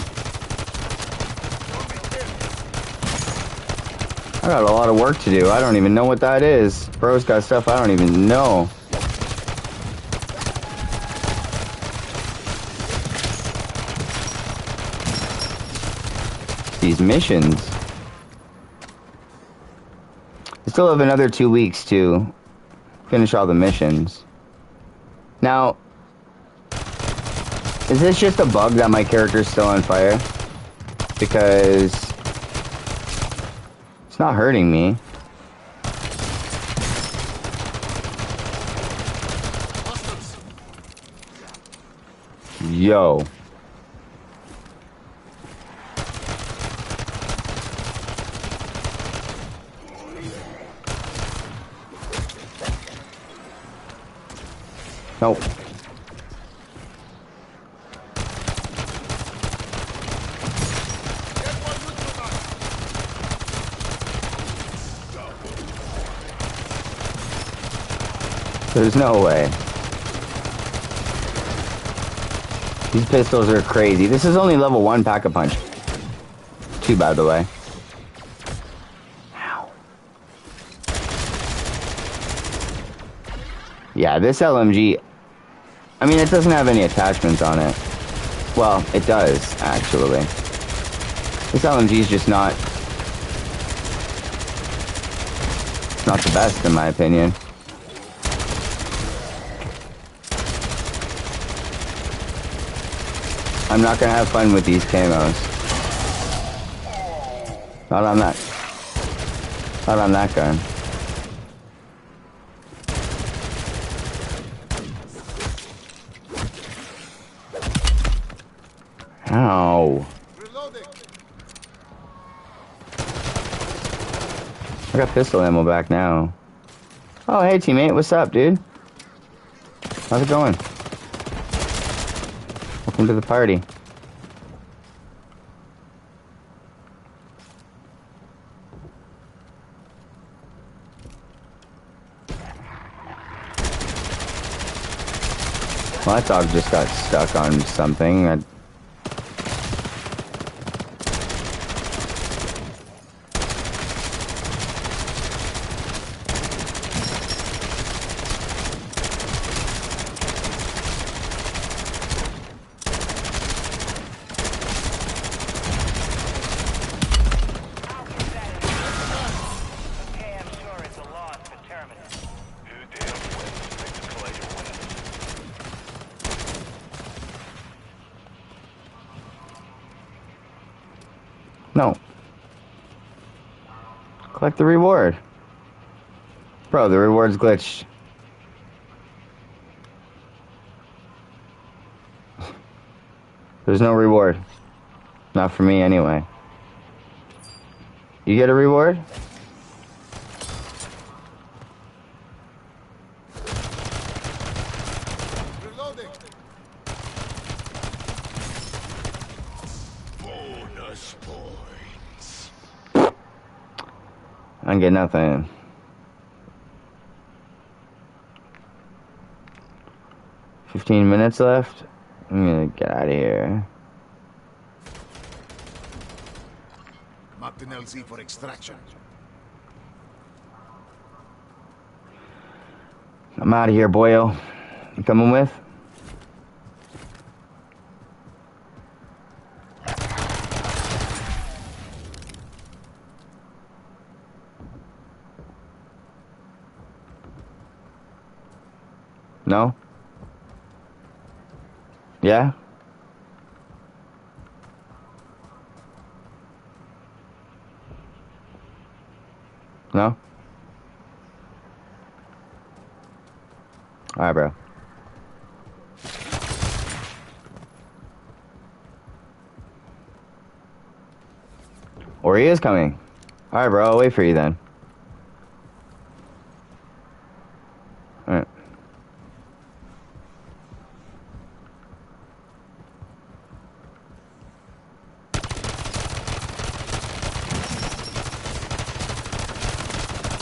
I got a lot of work to do. I don't even know what that is. Bro's got stuff I don't even know. These missions. I still have another 2 weeks to finish all the missions. Now, is this just a bug that my character's still on fire? Because it's not hurting me. Bastards. Yo. Nope. There's no way. These pistols are crazy. This is only level 1 Pack-a-Punch. 2, by the way. Ow. Yeah, this LMG... I mean, it doesn't have any attachments on it. Well, it does, actually. This LMG is just not... not the best, in my opinion. I'm not gonna have fun with these camos. Not on that. Not on that gun. Ow. Reloading. I got pistol ammo back now. Oh, hey teammate, what's up, dude? How's it going? Welcome to the party. Well, that dog just got stuck on something. Okay, I'm sure it's a loss for Terminus. Who dare wins makes a collider winners. No. Collect the reward. Bro, the reward's glitched. There's no reward. Not for me, anyway. You get a reward? Reloading. Bonus points. I get nothing. $15 minutes left. I'm gonna get out of here. Marked an LZ for extraction. I'm out of here, boyo. You coming with? No? Yeah? No? Alright, bro. Or he is coming. Alright, bro. I'll wait for you then. Alright.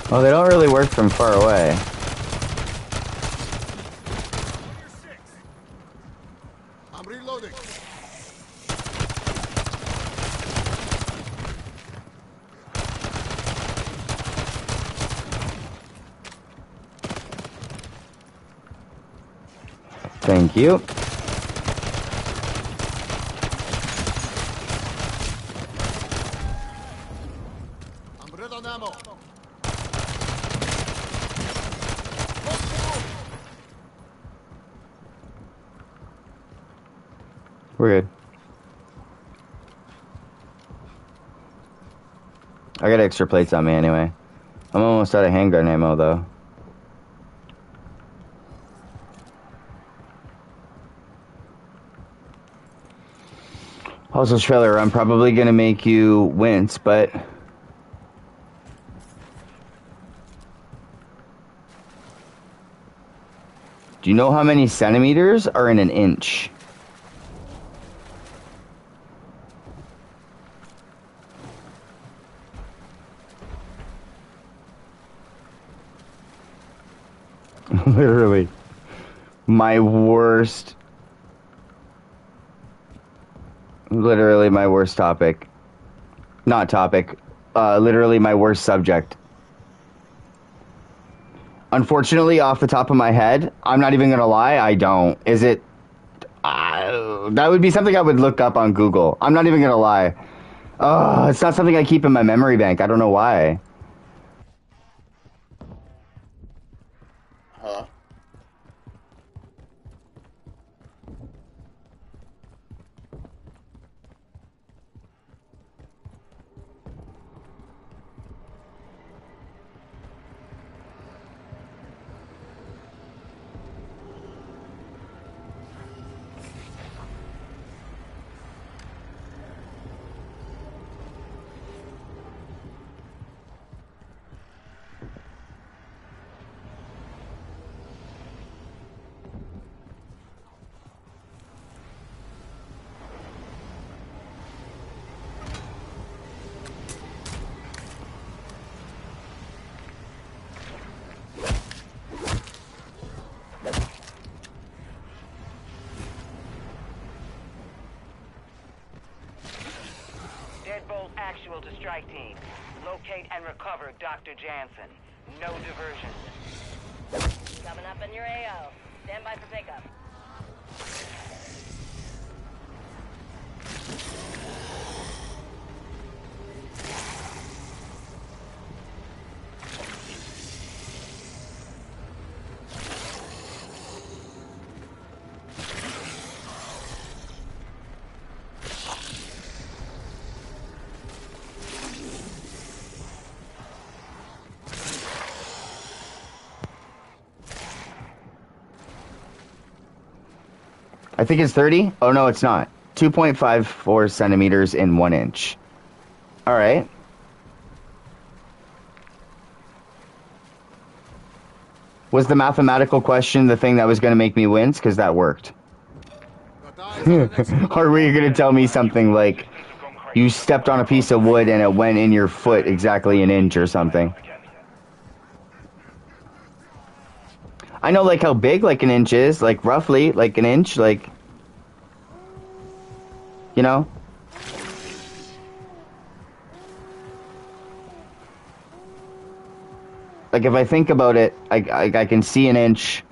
Well, they don't really work from far away. I'm reloading. Thank you. I'm red on ammo. We're good. I got extra plates on me anyway. I'm almost out of handgun ammo though. Also, trailer, I'm probably gonna make you wince, but do you know how many centimeters are in an inch? Literally, my worst. Literally my worst topic. Not topic. Literally my worst subject. Unfortunately, off the top of my head, I'm not even gonna lie, I don't. Is it... that would be something I would look up on Google. I'm not even gonna lie. It's not something I keep in my memory bank. I don't know why. Huh? Deadbolt actual to strike team. Locate and recover Dr. Jansen. No diversion. Coming up in your AO. Stand by for pickup. I think it's 30. Oh, no, it's not. 2.54 centimeters in 1 inch. All right. Was the mathematical question the thing that was going to make me wince? Because that worked. Got eyes on the next Or were you going to tell me something like you stepped on a piece of wood and it went in your foot exactly an inch or something? I know like how big like an inch is, like roughly like an inch, like, you know? Like if I think about it, I can see an inch.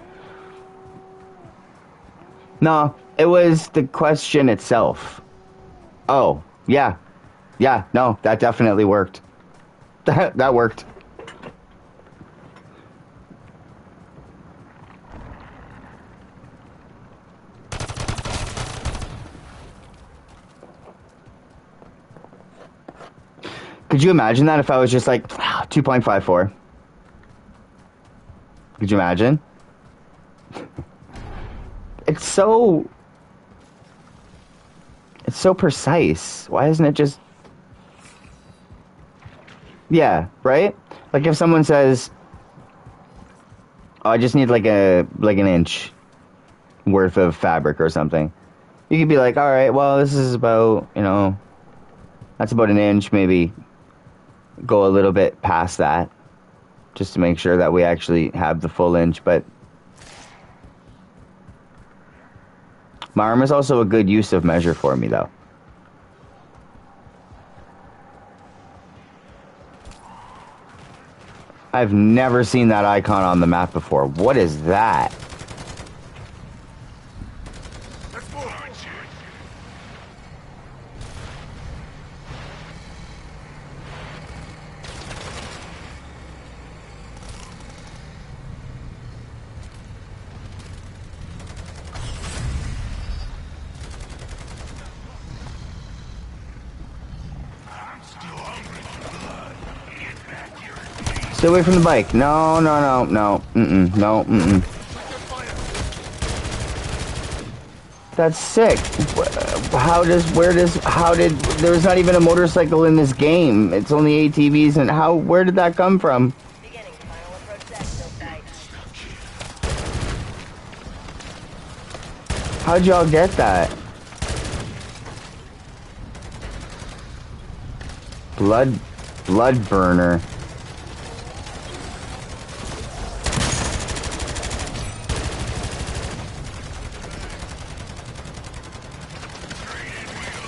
No, it was the question itself. Oh, yeah. Yeah, no, that definitely worked. That worked. Could you imagine that if I was just like 2.54? Could you imagine? It's so precise. Why isn't it just... Yeah, right? Like if someone says, oh, I just need like an inch worth of fabric or something. You could be like, all right, well, this is about, you know, that's about an inch, maybe go a little bit past that just to make sure that we actually have the full inch. But my arm is also a good use of measure for me, though. I've never seen that icon on the map before. What is that? Let's move. Stay away from the bike. No, no, no, no. Mm-mm. No, mm-mm. That's sick. There's not even a motorcycle in this game. It's only ATVs, and where did that come from? Beginning final approach tactical site. How'd y'all get that? Blood burner.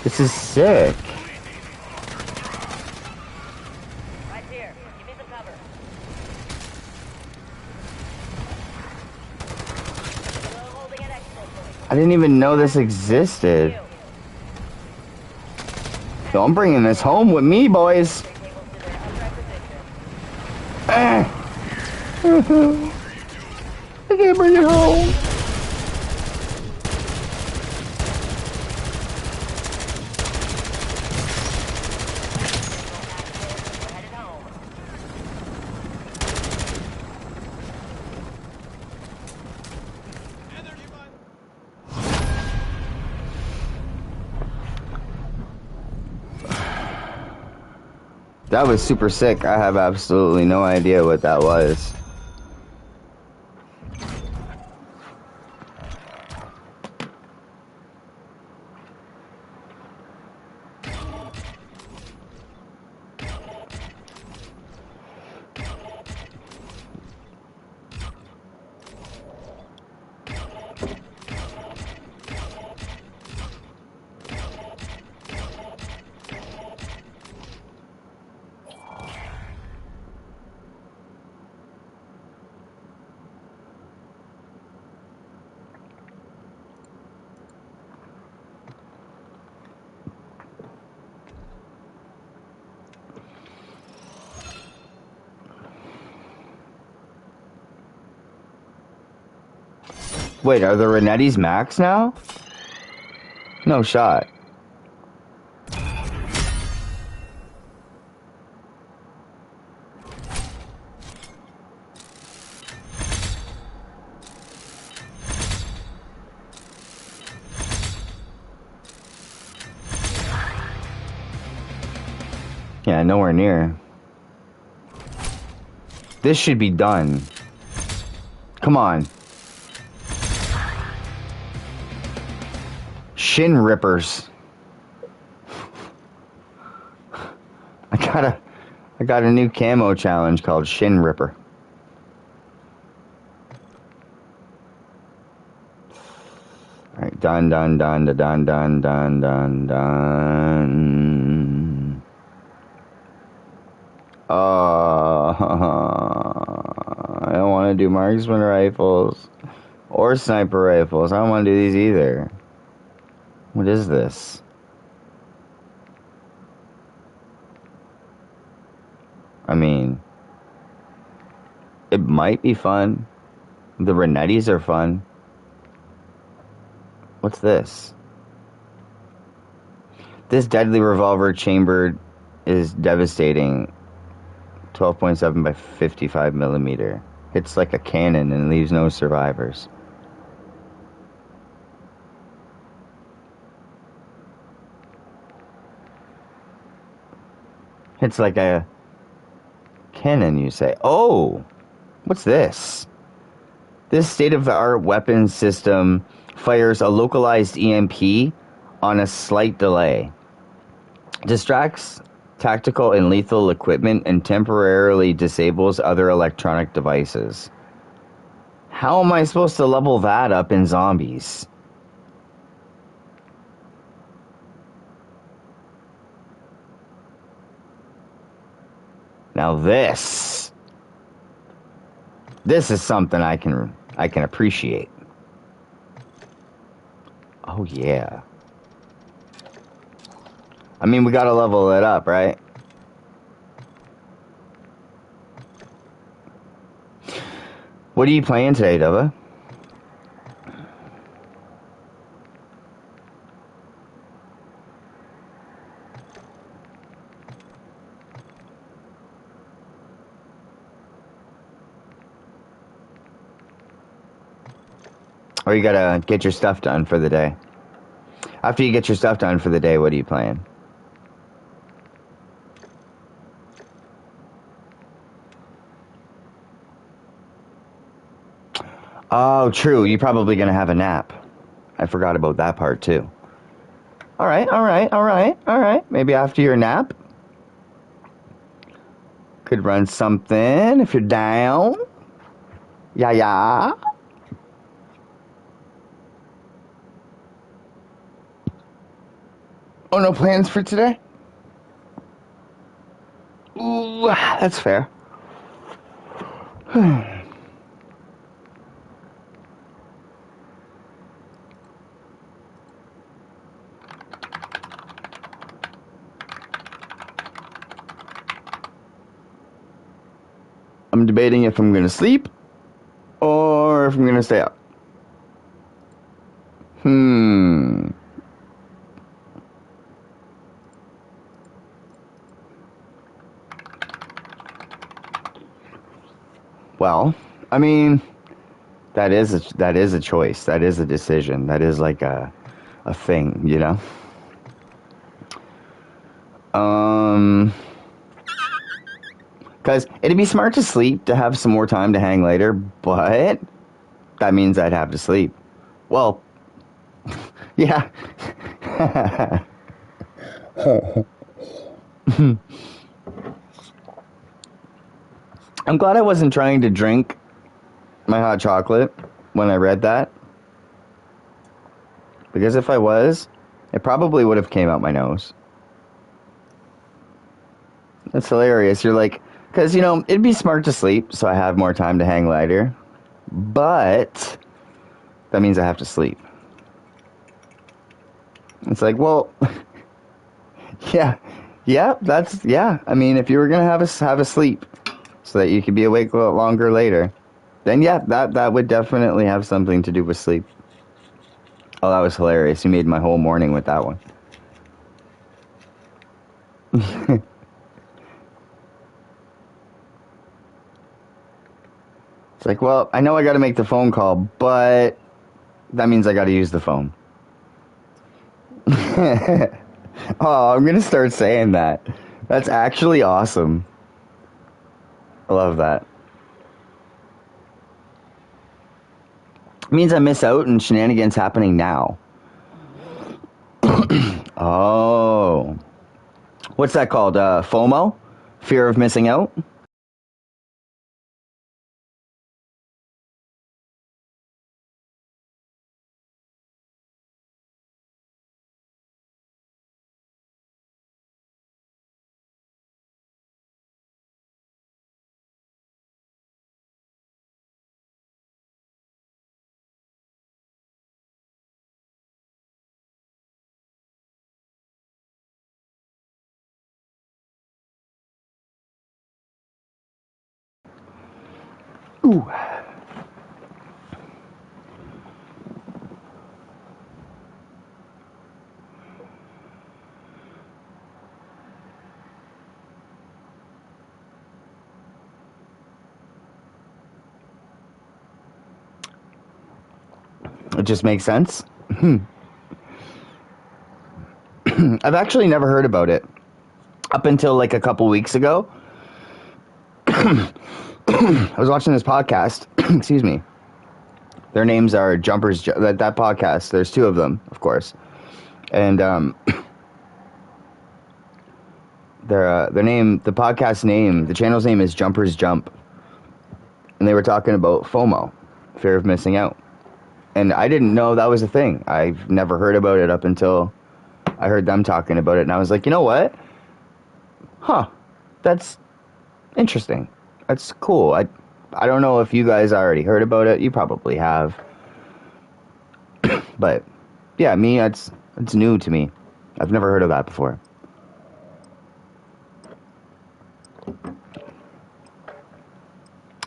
This is sick. Right here. Give me some cover. Still holding an exfil point. I didn't even know this existed. So I'm bringing this home with me, boys. Tables to their upright position. I can't bring it home. We're headed home. That was super sick. I have absolutely no idea what that was. Wait, are the Renettis max now? No shot. Yeah, nowhere near. This should be done. Come on. Shin rippers. I got a new camo challenge called Shin Ripper. Alright, done. I don't want to do marksman rifles or sniper rifles. I don't want to do these either. What is this? I mean, it might be fun. The Renettis are fun. What's this? This deadly revolver chambered is devastating. 12.7 by 55 millimeter. Hits like a cannon and leaves no survivors. It's like a cannon, you say. Oh! What's this? This state-of-the-art weapon system fires a localized EMP on a slight delay. Distracts tactical and lethal equipment and temporarily disables other electronic devices. How am I supposed to level that up in zombies? Now this is something I can appreciate. Oh yeah. I mean, we gotta level it up, right? What are you playing today, Dova? Or you gotta get your stuff done for the day. After you get your stuff done for the day, what are you playing? Oh, true. You're probably gonna have a nap. I forgot about that part too. All right. Maybe after your nap, could run something if you're down. Yeah. Oh, no plans for today? Ooh, that's fair. I'm debating if I'm gonna sleep or if I'm gonna stay up. Well, I mean, that is a choice. That is a decision. That is like a thing, you know? Because it'd be smart to sleep to have some more time to hang later, but that means I'd have to sleep. Well, yeah. I'm glad I wasn't trying to drink my hot chocolate when I read that. Because if I was, it probably would have came out my nose. That's hilarious. You're like, because, you know, it'd be smart to sleep so I have more time to hang later. But that means I have to sleep. It's like, well, yeah. I mean, if you were going to have a sleep so that you could be awake a lot longer later, then yeah, that would definitely have something to do with sleep. Oh, that was hilarious. You made my whole morning with that one. It's like, well, I know I got to make the phone call, but that means I got to use the phone. Oh, I'm going to start saying that. That's actually awesome. I love that. It means I miss out and shenanigans happening now. Oh. What's that called? FOMO? Fear of missing out? Ooh. It just makes sense. I've actually never heard about it up until like a couple weeks ago. I was watching this podcast. Excuse me. Their names are Jumpers. That podcast. There's two of them, of course, and their name, the podcast name, the channel's name is Jumpers Jump, and they were talking about FOMO, fear of missing out, and I didn't know that was a thing. I've never heard about it up until I heard them talking about it, and I was like, you know what? Huh, that's interesting. That's cool. I don't know if you guys already heard about it. You probably have. But yeah, it's new to me. I've never heard of that before.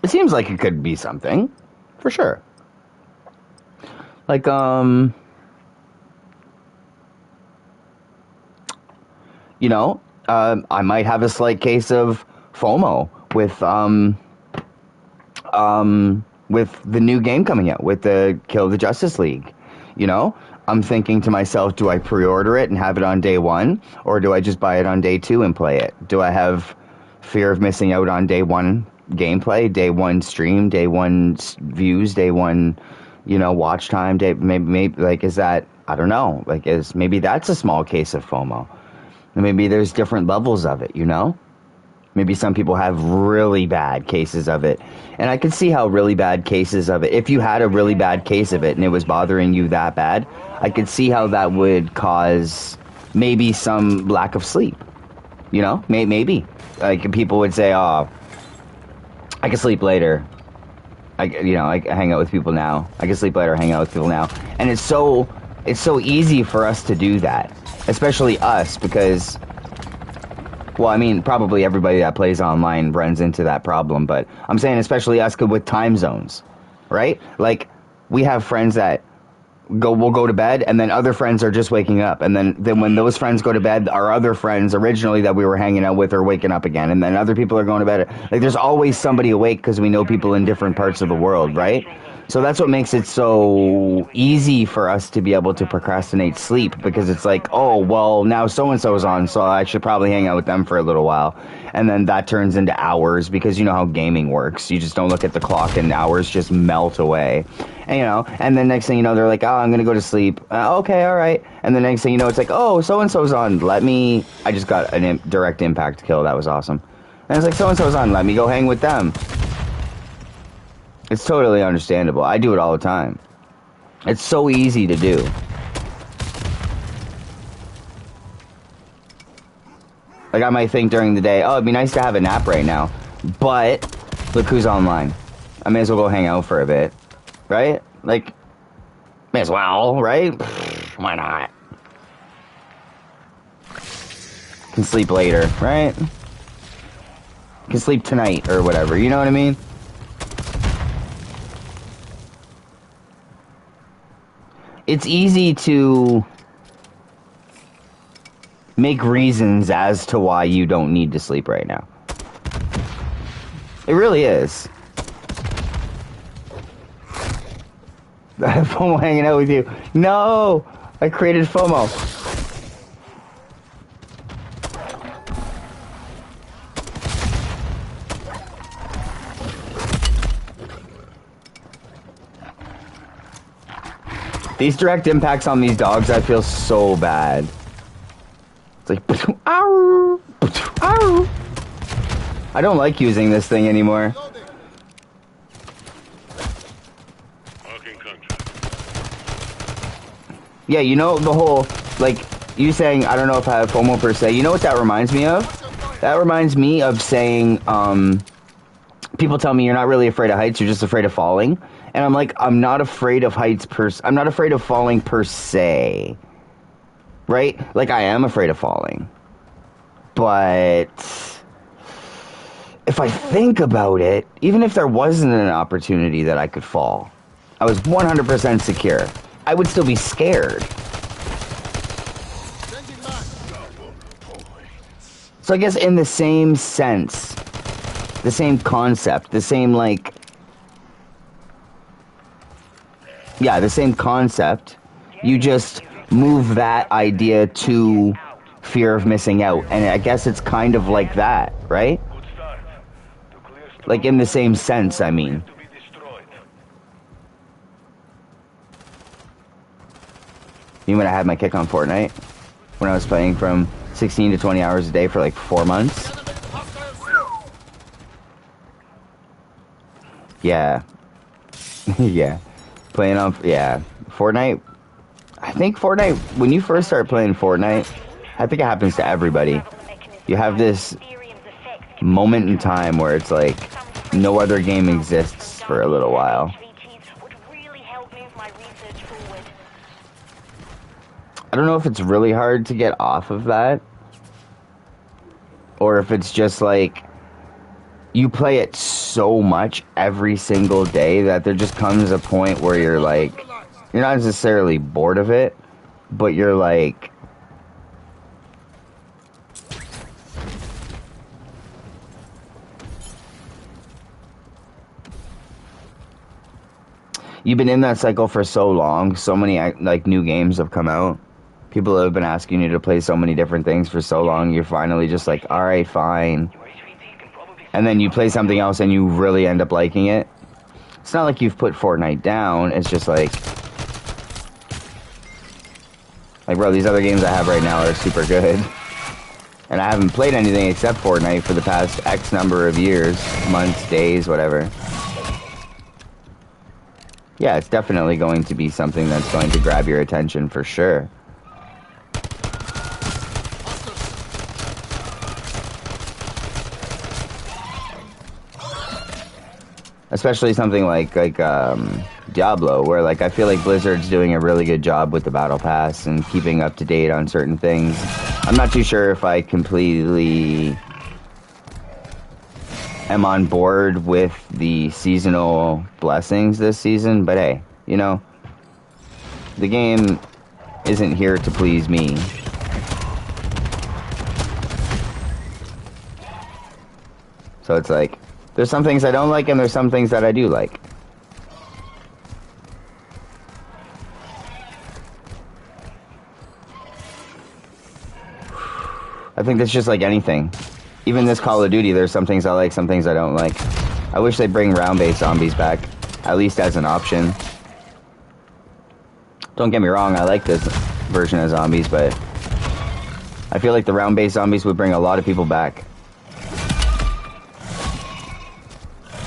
It seems like it could be something, for sure. Like I might have a slight case of FOMO with the new game coming out, with the Kill the Justice League. I'm thinking to myself, do I pre-order it and have it on day one, or do I just buy it on day two and play it? Do I have fear of missing out on day one gameplay, day one stream, day one views, day one, watch time, maybe like, is that, I don't know, like, maybe that's a small case of FOMO. And maybe there's different levels of it, Maybe some people have really bad cases of it. And I could see how really bad cases of it, if you had a really bad case of it and it was bothering you that bad, I could see how that would cause maybe some lack of sleep. Maybe. Like, people would say, oh, I can sleep later. I hang out with people now. I can sleep later, hang out with people now. And it's so easy for us to do that. Especially us, because... Well, I mean, probably everybody that plays online runs into that problem, but I'm saying especially us with time zones, right? Like, we have friends that will go to bed, and then other friends are just waking up, and then when those friends go to bed, our other friends originally that we were hanging out with are waking up again, and then other people are going to bed. Like, there's always somebody awake because we know people in different parts of the world, right? So that's what makes it so easy for us to be able to procrastinate sleep, because it's like, oh, well, now so-and-so's on, so I should probably hang out with them for a little while. And then that turns into hours, because you know how gaming works. You just don't look at the clock and hours just melt away. And, and then next thing you know, they're like, oh, I'm going to go to sleep. Okay, all right. And the next thing you know, it's like, oh, so-and-so's on. I just got a direct impact kill. That was awesome. And it's like, so-and-so's on. Let me go hang with them. It's totally understandable. I do it all the time. It's so easy to do. Like, I might think during the day, oh, it'd be nice to have a nap right now. But, look who's online. I may as well go hang out for a bit. Right? Like, may as well, right? Why not? Can sleep later, right? Can sleep tonight or whatever, you know what I mean? It's easy to make reasons as to why you don't need to sleep right now. It really is. I have FOMO hanging out with you. No! I created FOMO. These direct impacts on these dogs, I feel so bad. It's like, ow, ow. I don't like using this thing anymore. Loading. Marking country. Yeah, you know, the whole, like, you saying, I don't know if I have FOMO per se. You know what that reminds me of? That reminds me of saying, people tell me you're not really afraid of heights, you're just afraid of falling. And I'm like, I'm not afraid of heights I'm not afraid of falling per se. Right? Like, I am afraid of falling. But if I think about it, even if there wasn't an opportunity that I could fall, I was 100% secure, I would still be scared. Changing back. So I guess in the same sense, the same concept, the same, like, yeah, the same concept, you just move that idea to fear of missing out. And I guess it's kind of like that, right? Good start. To clear Like, in the same sense, I mean. to be destroyed. You when I had my kick on Fortnite? When I was playing from 16 to 20 hours a day for like 4 months? Enemy hostile. Yeah. Yeah. Playing on, yeah. Fortnite, I think Fortnite, when you first start playing Fortnite, I think it happens to everybody. You have this moment in time where it's like, no other game exists for a little while. Would really help move my research forward. I don't know if it's really hard to get off of that, or if it's just like, you play it so much every single day that there just comes a point where you're like, you're not necessarily bored of it, but you're like, you've been in that cycle for so long, so many like new games have come out. People have been asking you to play so many different things for so long, you're finally just like, alright, fine. And then you play something else and you really end up liking it. It's not like you've put Fortnite down, it's just like, bro, these other games I have right now are super good. And I haven't played anything except Fortnite for the past X number of years, months, days, whatever. Yeah, it's definitely going to be something that's going to grab your attention for sure. Especially something like Diablo, where like I feel like Blizzard's doing a really good job with the Battle Pass and keeping up to date on certain things. I'm not too sure if I completely am on board with the seasonal blessings this season, but hey, you know, the game isn't here to please me. So it's like, there's some things I don't like and there's some things that I do like. I think that's just like anything. Even this Call of Duty, there's some things I like, some things I don't like. I wish they'd bring round-based zombies back, at least as an option. Don't get me wrong, I like this version of zombies, but I feel like the round-based zombies would bring a lot of people back.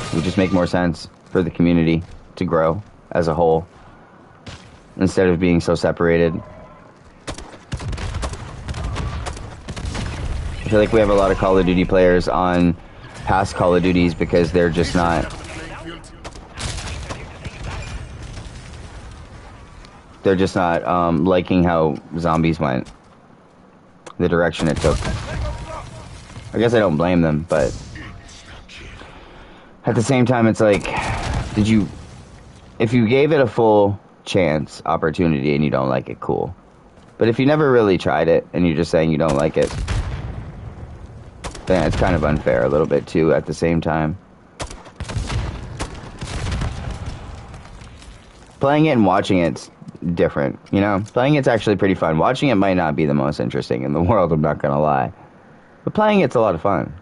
It would just make more sense for the community to grow as a whole, instead of being so separated. I feel like we have a lot of Call of Duty players on past Call of Duties because they're just not... They're just not liking how zombies went. The direction it took. I guess I don't blame them, but... At the same time, it's like, did you... If you gave it a full chance, opportunity, and you don't like it, cool. But if you never really tried it, and you're just saying you don't like it, then it's kind of unfair a little bit, too, at the same time. Playing it and watching it's different, you know? Playing it's actually pretty fun. Watching it might not be the most interesting in the world, I'm not gonna lie. But playing it's a lot of fun.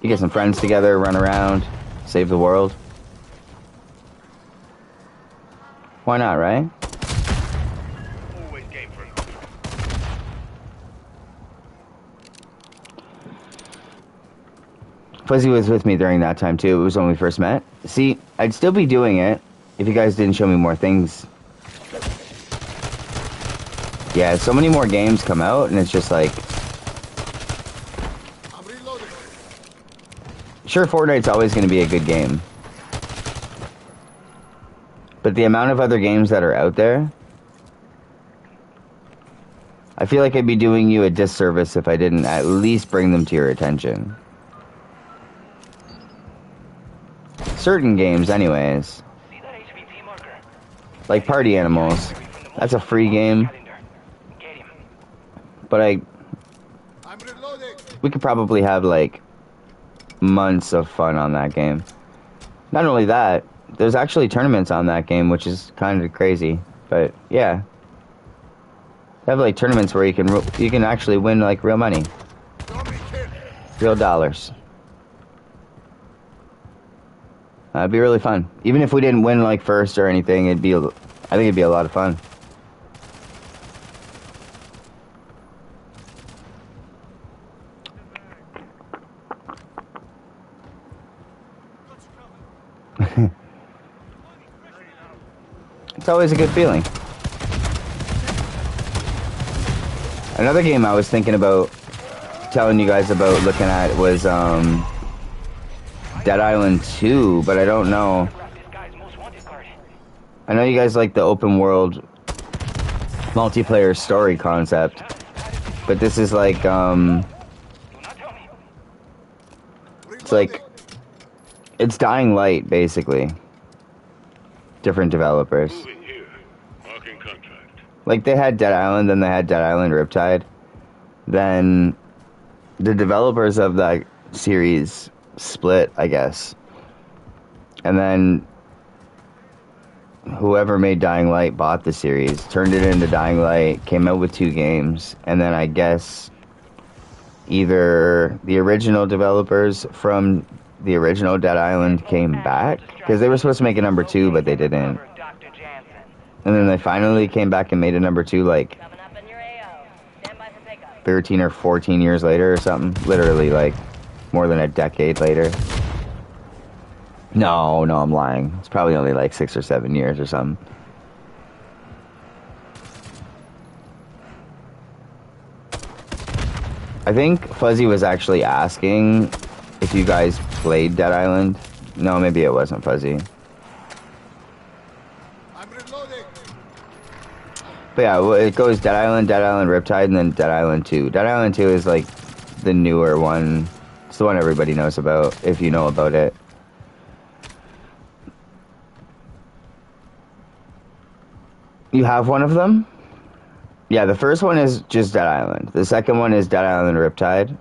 You get some friends together, run around, save the world. Why not, right? Always game for it. Fuzzy was with me during that time too. It was when we first met. See, I'd still be doing it if you guys didn't show me more things. Yeah, so many more games come out, and it's just like, I'm reloading. sure, Fortnite's always going to be a good game. But the amount of other games that are out there, I feel like I'd be doing you a disservice if I didn't at least bring them to your attention. Certain games, anyways. See that HVT marker? Like Party Animals. That's a free game, Get him. but I'm reloading. we could probably have like months of fun on that game. Not only that, there's actually tournaments on that game, which is kind of crazy. But yeah, they have like tournaments where you can actually win like real money, Don't be killed. real dollars. It'd be really fun. Even if we didn't win like first or anything, I think it'd be a lot of fun. It's always a good feeling. Another game I was thinking about telling you guys about looking at was Dead Island 2, but I don't know. This guy's most wanted card. I know you guys like the open world multiplayer story concept, but this is like Do not tell me. it's like it's Dying Light basically. Different developers. Moving here. Marking contract. Like they had Dead Island, then they had Dead Island Riptide. Then the developers of that series split, I guess. And then whoever made Dying Light bought the series, turned it into Dying Light, came out with 2 games, and then I guess either the original developers from the original Dead Island came back, because they were supposed to make a number 2, but they didn't. Dr. Jansen. And then they finally came back and made a number 2 like Coming up in your AO. Stand by for pickup. 13 or 14 years later or something. Literally like more than a decade later. No, I'm lying. It's probably only like 6 or 7 years or something. I think Fuzzy was actually asking if you guys played Dead Island. No, maybe it wasn't Fuzzy. I'm reloading. But yeah, well, it goes Dead Island, Riptide, and then Dead Island 2. Dead Island 2 is like the newer one. It's the one everybody knows about, if you know about it. You have one of them? Yeah, the first one is just Dead Island. The second one is Dead Island Riptide.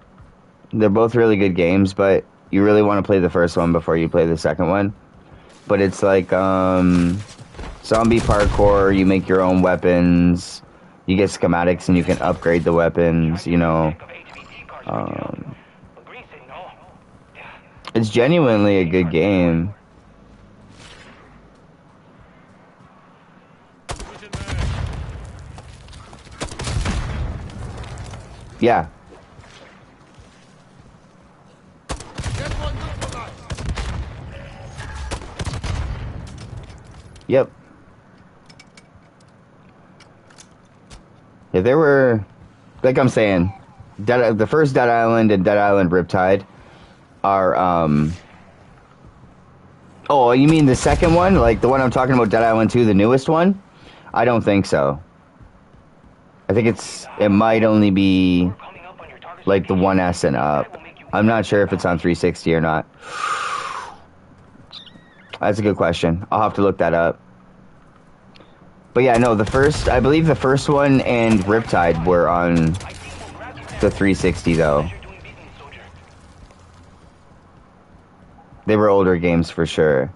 They're both really good games, but you really want to play the first one before you play the second one. But it's like, zombie parkour, you make your own weapons, you get schematics and you can upgrade the weapons, you know. It's genuinely a good game. Yeah. Get one neutralized. Yep. Yeah, there were, like I'm saying, the first Dead Island and Dead Island Riptide are, oh, you mean the second one? Like the one I'm talking about, Dead Island 2, the newest one? I don't think so. I think it might only be like the 1S and up. I'm not sure if it's on 360 or not. That's a good question. I'll have to look that up. But yeah, no, I believe the first one and Riptide were on the 360 though. They were older games for sure.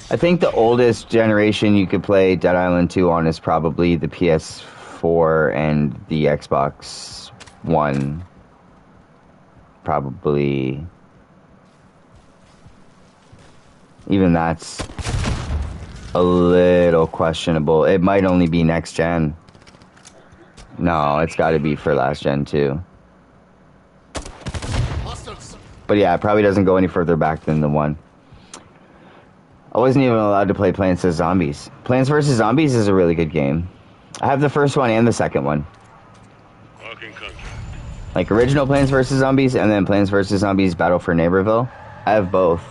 I think the oldest generation you could play Dead Island 2 on is probably the PS4 and the Xbox One. probably... Even that's a little questionable. It might only be next gen. No, it's got to be for last gen too. Hostiles. But yeah, it probably doesn't go any further back than the one. I wasn't even allowed to play Plants vs. Zombies. Plants vs. Zombies is a really good game. I have the first one and the second one. Marking contract. Like original Plants vs. Zombies and then Plants vs. Zombies Battle for Neighborville. I have both.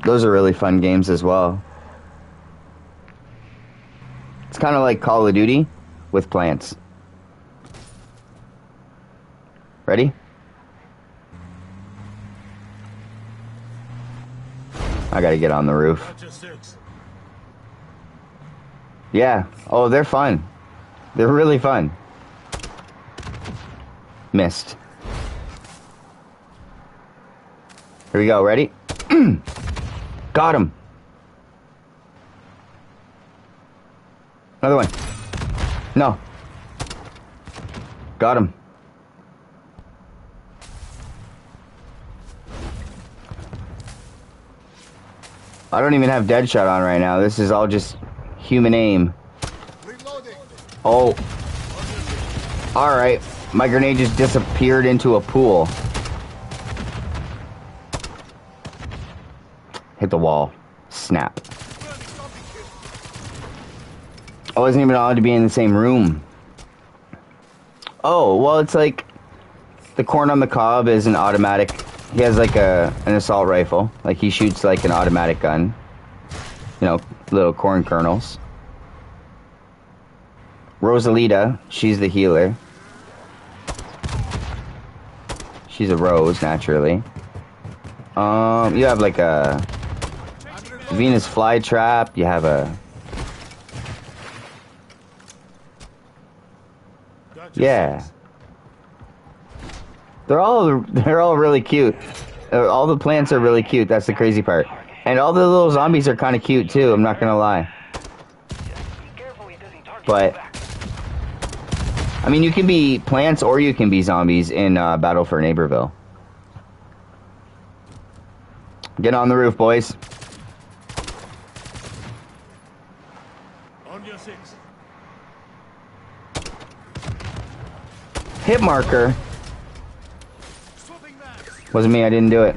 Those are really fun games as well. It's kind of like Call of Duty with plants. Ready? I gotta get on the roof. Yeah. Oh, they're fun. They're really fun. Missed. Here we go. Ready? Got him. Another one. No. Got him. I don't even have Deadshot on right now. This is all just human aim. Reloading. Oh. Alright. My grenade just disappeared into a pool. Hit the wall. Snap. I wasn't even allowed to be in the same room. Oh, well, it's like the corn on the cob is an automatic. He has like an assault rifle. Like he shoots like an automatic gun. You know, little corn kernels. Rosalita, she's the healer. She's a rose, naturally. You have like a Venus flytrap. You have a... Yeah. They're all really cute. All the plants are really cute. That's the crazy part. And all the little zombies are kind of cute too. I'm not gonna lie. But I mean, you can be plants or you can be zombies in Battle for Neighborville. Get on the roof, boys. On your six. Hit marker. Wasn't me, I didn't do it.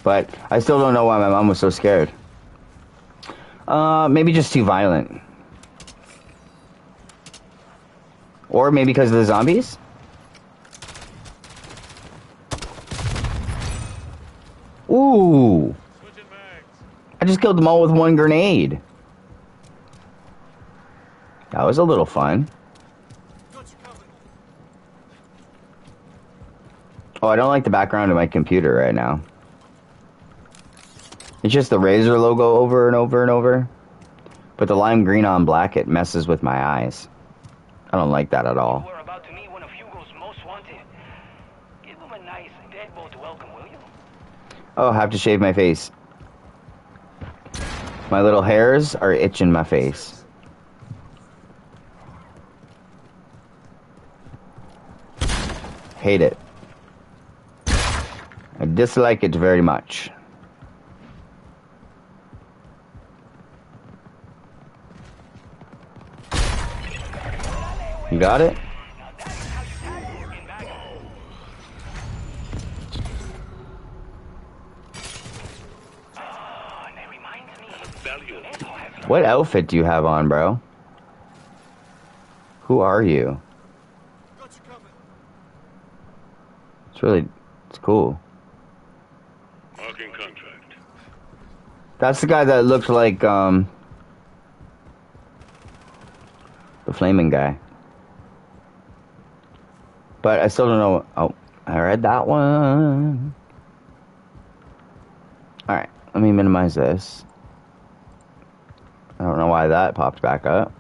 But I still don't know why my mom was so scared. Maybe just too violent. Or maybe because of the zombies? Ooh. I just killed them all with one grenade. That was a little fun. Oh, I don't like the background of my computer right now. It's just the Razer logo over and over and over. But the lime green on black, it messes with my eyes. I don't like that at all. We're about to meet one of Hugo's most wanted. Give him a nice deadbolt welcome, will you? Oh, I have to shave my face. My little hairs are itching my face. Hate it. I dislike it very much. You got it? What outfit do you have on, bro? Who are you? It's cool. Marking contract. That's the guy that looked like, the flaming guy. But I still don't know. Oh, I read that one. Alright, let me minimize this. I don't know why that popped back up.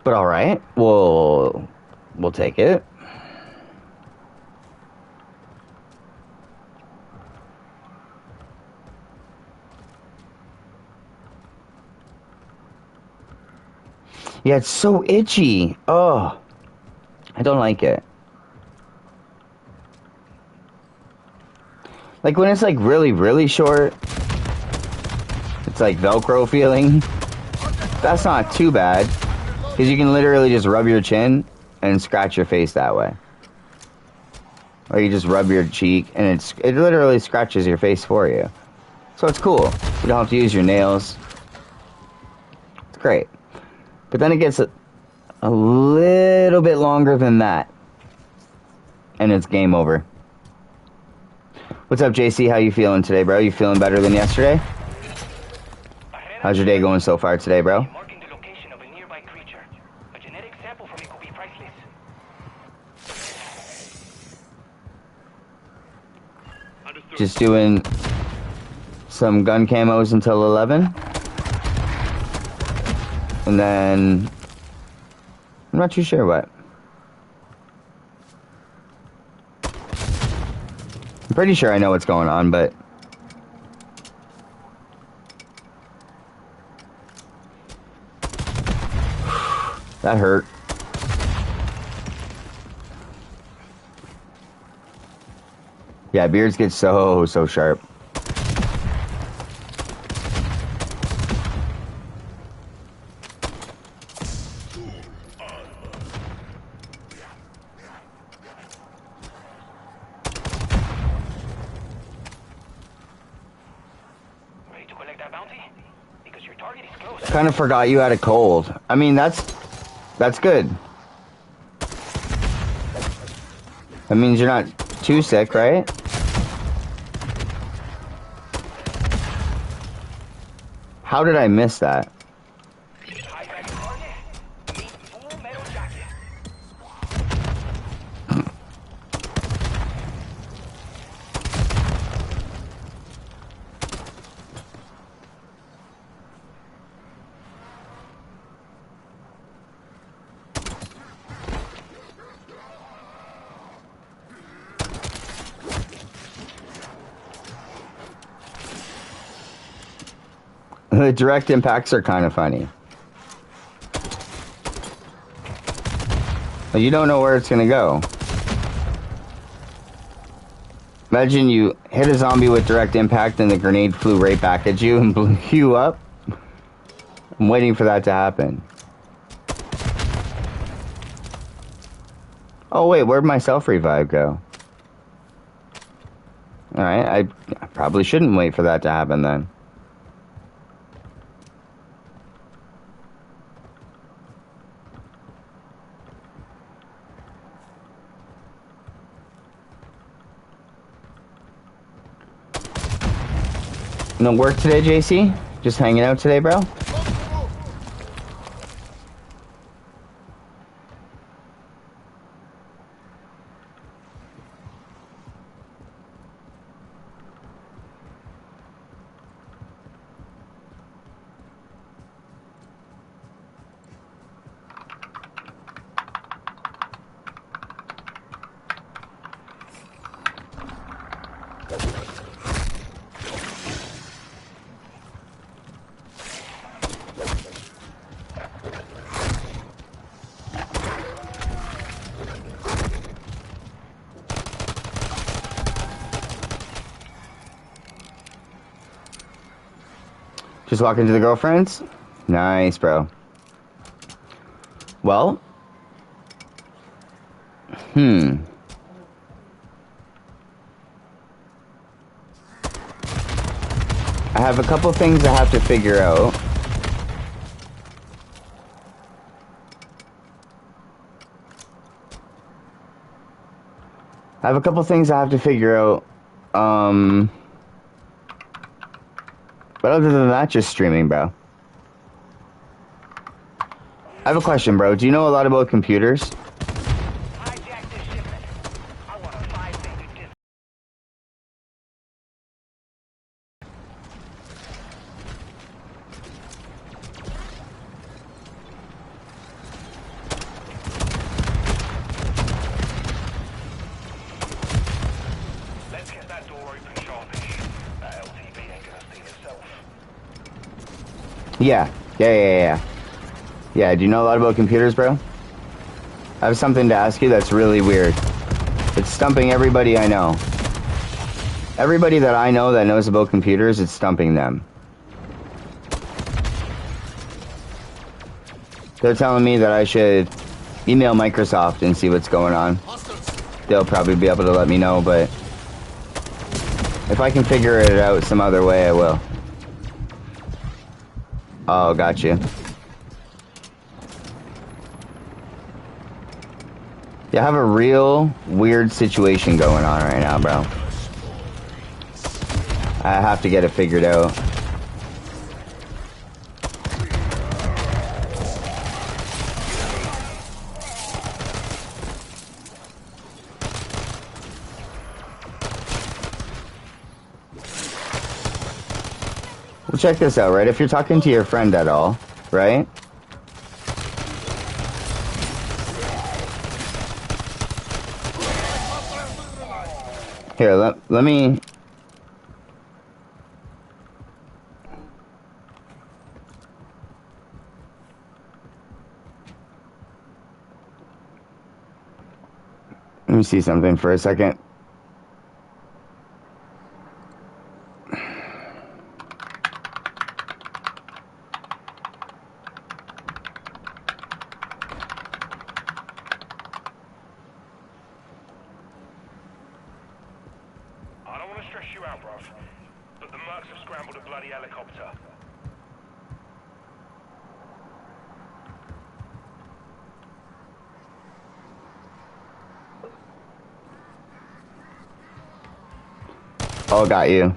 But alright, we'll take it. Yeah, it's so itchy. Oh, I don't like it. Like when it's like really, really short, it's like Velcro feeling. That's not too bad, because you can literally just rub your chin and scratch your face that way. Or you just rub your cheek and it literally scratches your face for you. So it's cool. You don't have to use your nails. It's great. But then it gets a little bit longer than that. And it's game over. What's up, JC? How you feeling today, bro? You feeling better than yesterday? How's your day going so far today, bro? Marking the location of a nearby creature. A genetic sample from it could be priceless. Just doing some gun camos until 11. And then I'm not too sure what. I'm pretty sure I know what's going on, but that hurt. Yeah, beards get so sharp. Ready to collect that bounty? Because your target is close. Kind of forgot you had a cold. I mean, that's good. That means you're not too sick, right? How did I miss that? High value target. Meet full metal jacket. The direct impacts are kind of funny. But you don't know where it's gonna go. Imagine you hit a zombie with direct impact and the grenade flew right back at you and blew you up. I'm waiting for that to happen. Oh wait, where'd my self-revive go? Alright, I probably shouldn't wait for that to happen then. No work today, JC? Just hanging out today, bro? Just walking to the girlfriend's? Nice, bro. Well. I have a couple things I have to figure out. But other than that, just streaming, bro. I have a question, bro. Do you know a lot about computers? Hijack this shipment. I want a 5-finger disc. Let's get that door open sharpish. That LTV ain't gonna steal itself. Yeah. Yeah, do you know a lot about computers, bro? I have something to ask you that's really weird. It's stumping everybody I know. Everybody that I know that knows about computers, it's stumping them. They're telling me that I should email Microsoft and see what's going on. They'll probably be able to let me know, but if I can figure it out some other way, I will. Oh, gotcha. Yeah, I have a real weird situation going on right now, bro. I have to get it figured out. Well, check this out, right? If you're talking to your friend at all, right? Here, let me... Let me see something for a second. I don't want to stress you out, bruv, but the mercs have scrambled a bloody helicopter. Oh, got you.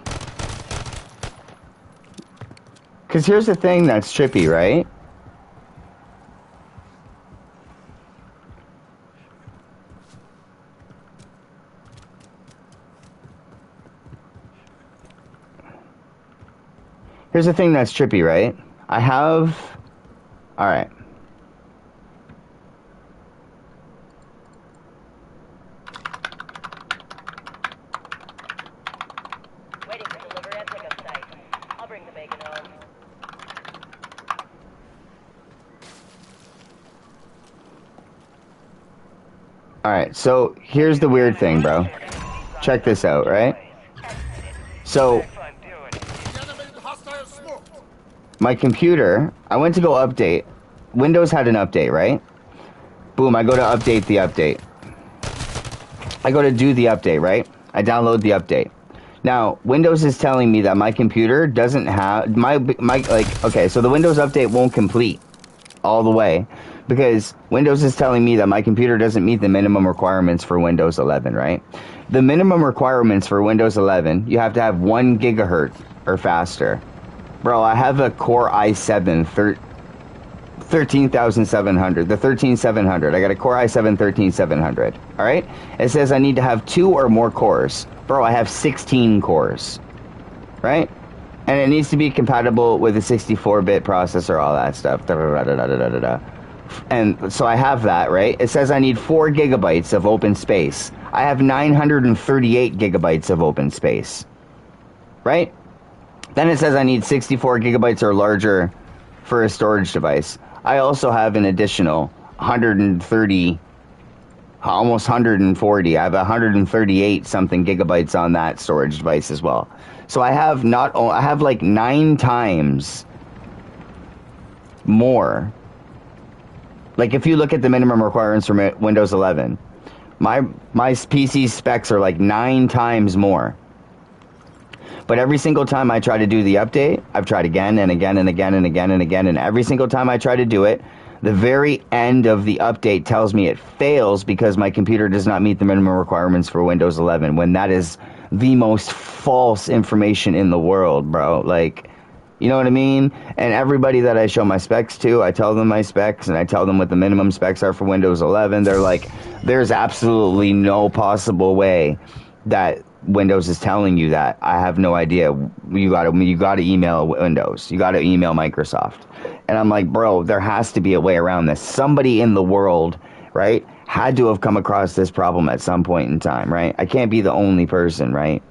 Because here's the thing that's trippy, right? Here's the thing that's trippy, right? I have... Alright. Waiting for delivery at pickup site. I'll bring the bacon home. Alright, so here's the weird thing, bro. Check this out, right? So, Fun doing it. Enemy hostile smoke. my computer, I went to go update. Windows had an update, right? Boom, I go to update the update. I go to do the update, right? I download the update. Now, Windows is telling me that my computer doesn't have my like okay, so the Windows update won't complete all the way because Windows is telling me that my computer doesn't meet the minimum requirements for Windows 11, right? The minimum requirements for Windows 11, you have to have 1 gigahertz or faster. Bro, I have a Core i7 13700, the 13700. I got a Core i7 13700. All right? It says I need to have 2 or more cores. Bro, I have 16 cores. Right? And it needs to be compatible with a 64-bit processor, all that stuff. And so I have that, right? It says I need 4 gigabytes of open space. I have 938 gigabytes of open space. Right? Then it says I need 64 gigabytes or larger for a storage device. I also have an additional 130, almost 140. I have 138 something gigabytes on that storage device as well. So I have I have like 9 times more. Like if you look at the minimum requirements for Windows 11, my PC specs are like 9 times more. But every single time I try to do the update, I've tried again and again and again and again and again, and every single time I try to do it, the very end of the update tells me it fails because my computer does not meet the minimum requirements for Windows 11, when that is the most false information in the world, bro. Like, you know what I mean? And everybody that I show my specs to, I tell them my specs, and I tell them what the minimum specs are for Windows 11. They're like, there's absolutely no possible way that Windows is telling you that. I have no idea. You gotta email Windows. You gotta email Microsoft. And I'm like, bro, there has to be a way around this. Somebody in the world, right, had to have come across this problem at some point in time, right? I can't be the only person, right?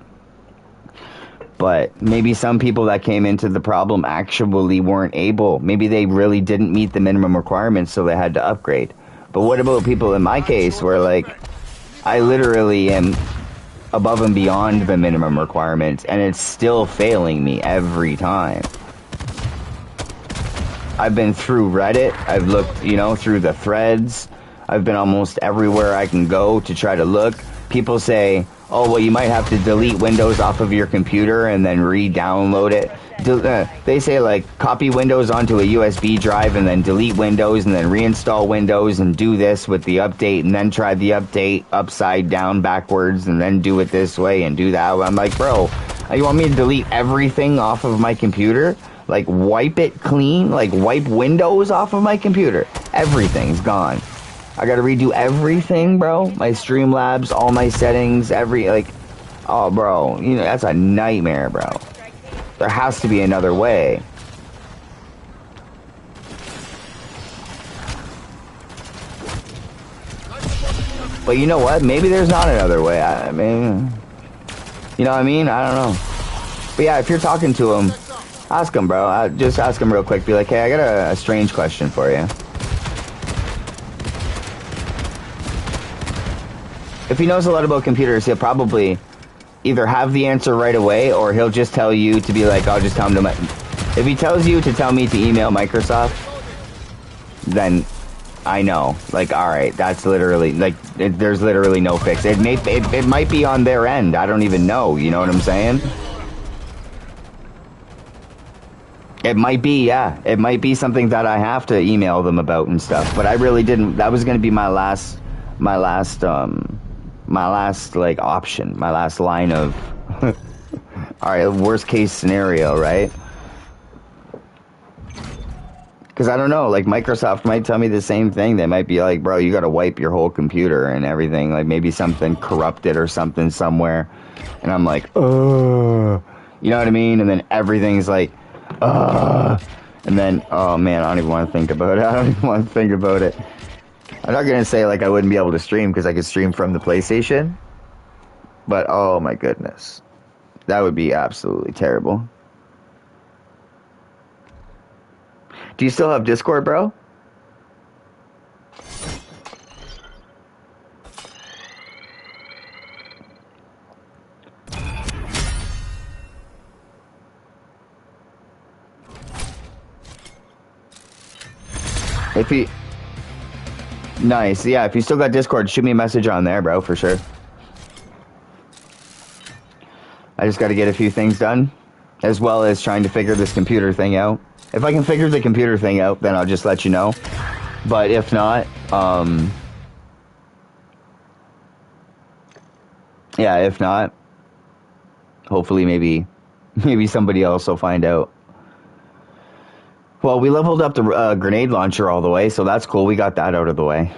But maybe some people that came into the problem actually weren't able. Maybe they really didn't meet the minimum requirements, so they had to upgrade. But what about people in my case where, like, I literally am above and beyond the minimum requirements, and it's still failing me every time. I've been through Reddit, I've looked, you know, through the threads, I've been almost everywhere I can go to try to look. People say, oh, well, you might have to delete Windows off of your computer and then re-download it. They say, like, copy Windows onto a USB drive and then delete Windows and then reinstall Windows and do this with the update and then try the update upside down backwards and then do it this way and do that. I'm like, bro, you want me to delete everything off of my computer? Like, wipe it clean? Like, wipe Windows off of my computer? Everything's gone. I gotta redo everything, bro. My Streamlabs, all my settings, oh, bro, you know, that's a nightmare, bro. There has to be another way. But you know what? Maybe there's not another way. I mean, you know what I mean? I don't know. But yeah, if you're talking to him, ask him, bro. Just ask him real quick. Be like, hey, I got a strange question for you. If he knows a lot about computers, he'll probably either have the answer right away, or he'll just tell you to be like, I'll just tell him to... If he tells you to tell me to email Microsoft, then I know. Like, alright, that's literally... Like, there's literally no fix. It might be on their end. I don't even know. You know what I'm saying? It might be, yeah. It might be something that I have to email them about and stuff. But I really didn't... That was going to be my last, like, option, my last line of, alright, worst case scenario, right? Because I don't know, like, Microsoft might tell me the same thing. They might be like, bro, you gotta wipe your whole computer and everything, like, maybe something corrupted or something somewhere, and I'm like, you know what I mean? And then everything's like, and then, oh man, I don't even want to think about it. I'm not going to say, like, I wouldn't be able to stream, because I could stream from the PlayStation. But, oh my goodness. That would be absolutely terrible. Do you still have Discord, bro? If he... Nice. Yeah, if you still got Discord, shoot me a message on there, bro, for sure. I just got to get a few things done, as well as trying to figure this computer thing out. If I can figure the computer thing out, then I'll just let you know. But if not, yeah, if not, hopefully maybe somebody else will find out. Well, we leveled up the grenade launcher all the way, so that's cool. We got that out of the way.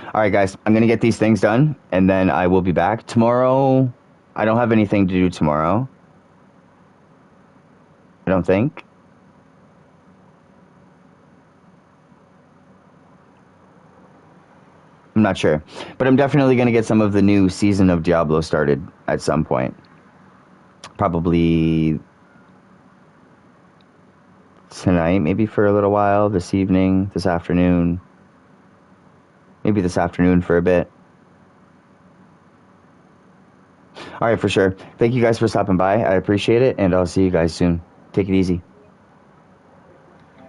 Alright, guys. I'm going to get these things done, and then I will be back. Tomorrow, I don't have anything to do tomorrow. I don't think. I'm not sure. But I'm definitely going to get some of the new season of Diablo started at some point. Probably tonight, maybe for a little while, this evening, this afternoon. Maybe this afternoon for a bit. Alright, for sure. Thank you guys for stopping by. I appreciate it, and I'll see you guys soon. Take it easy.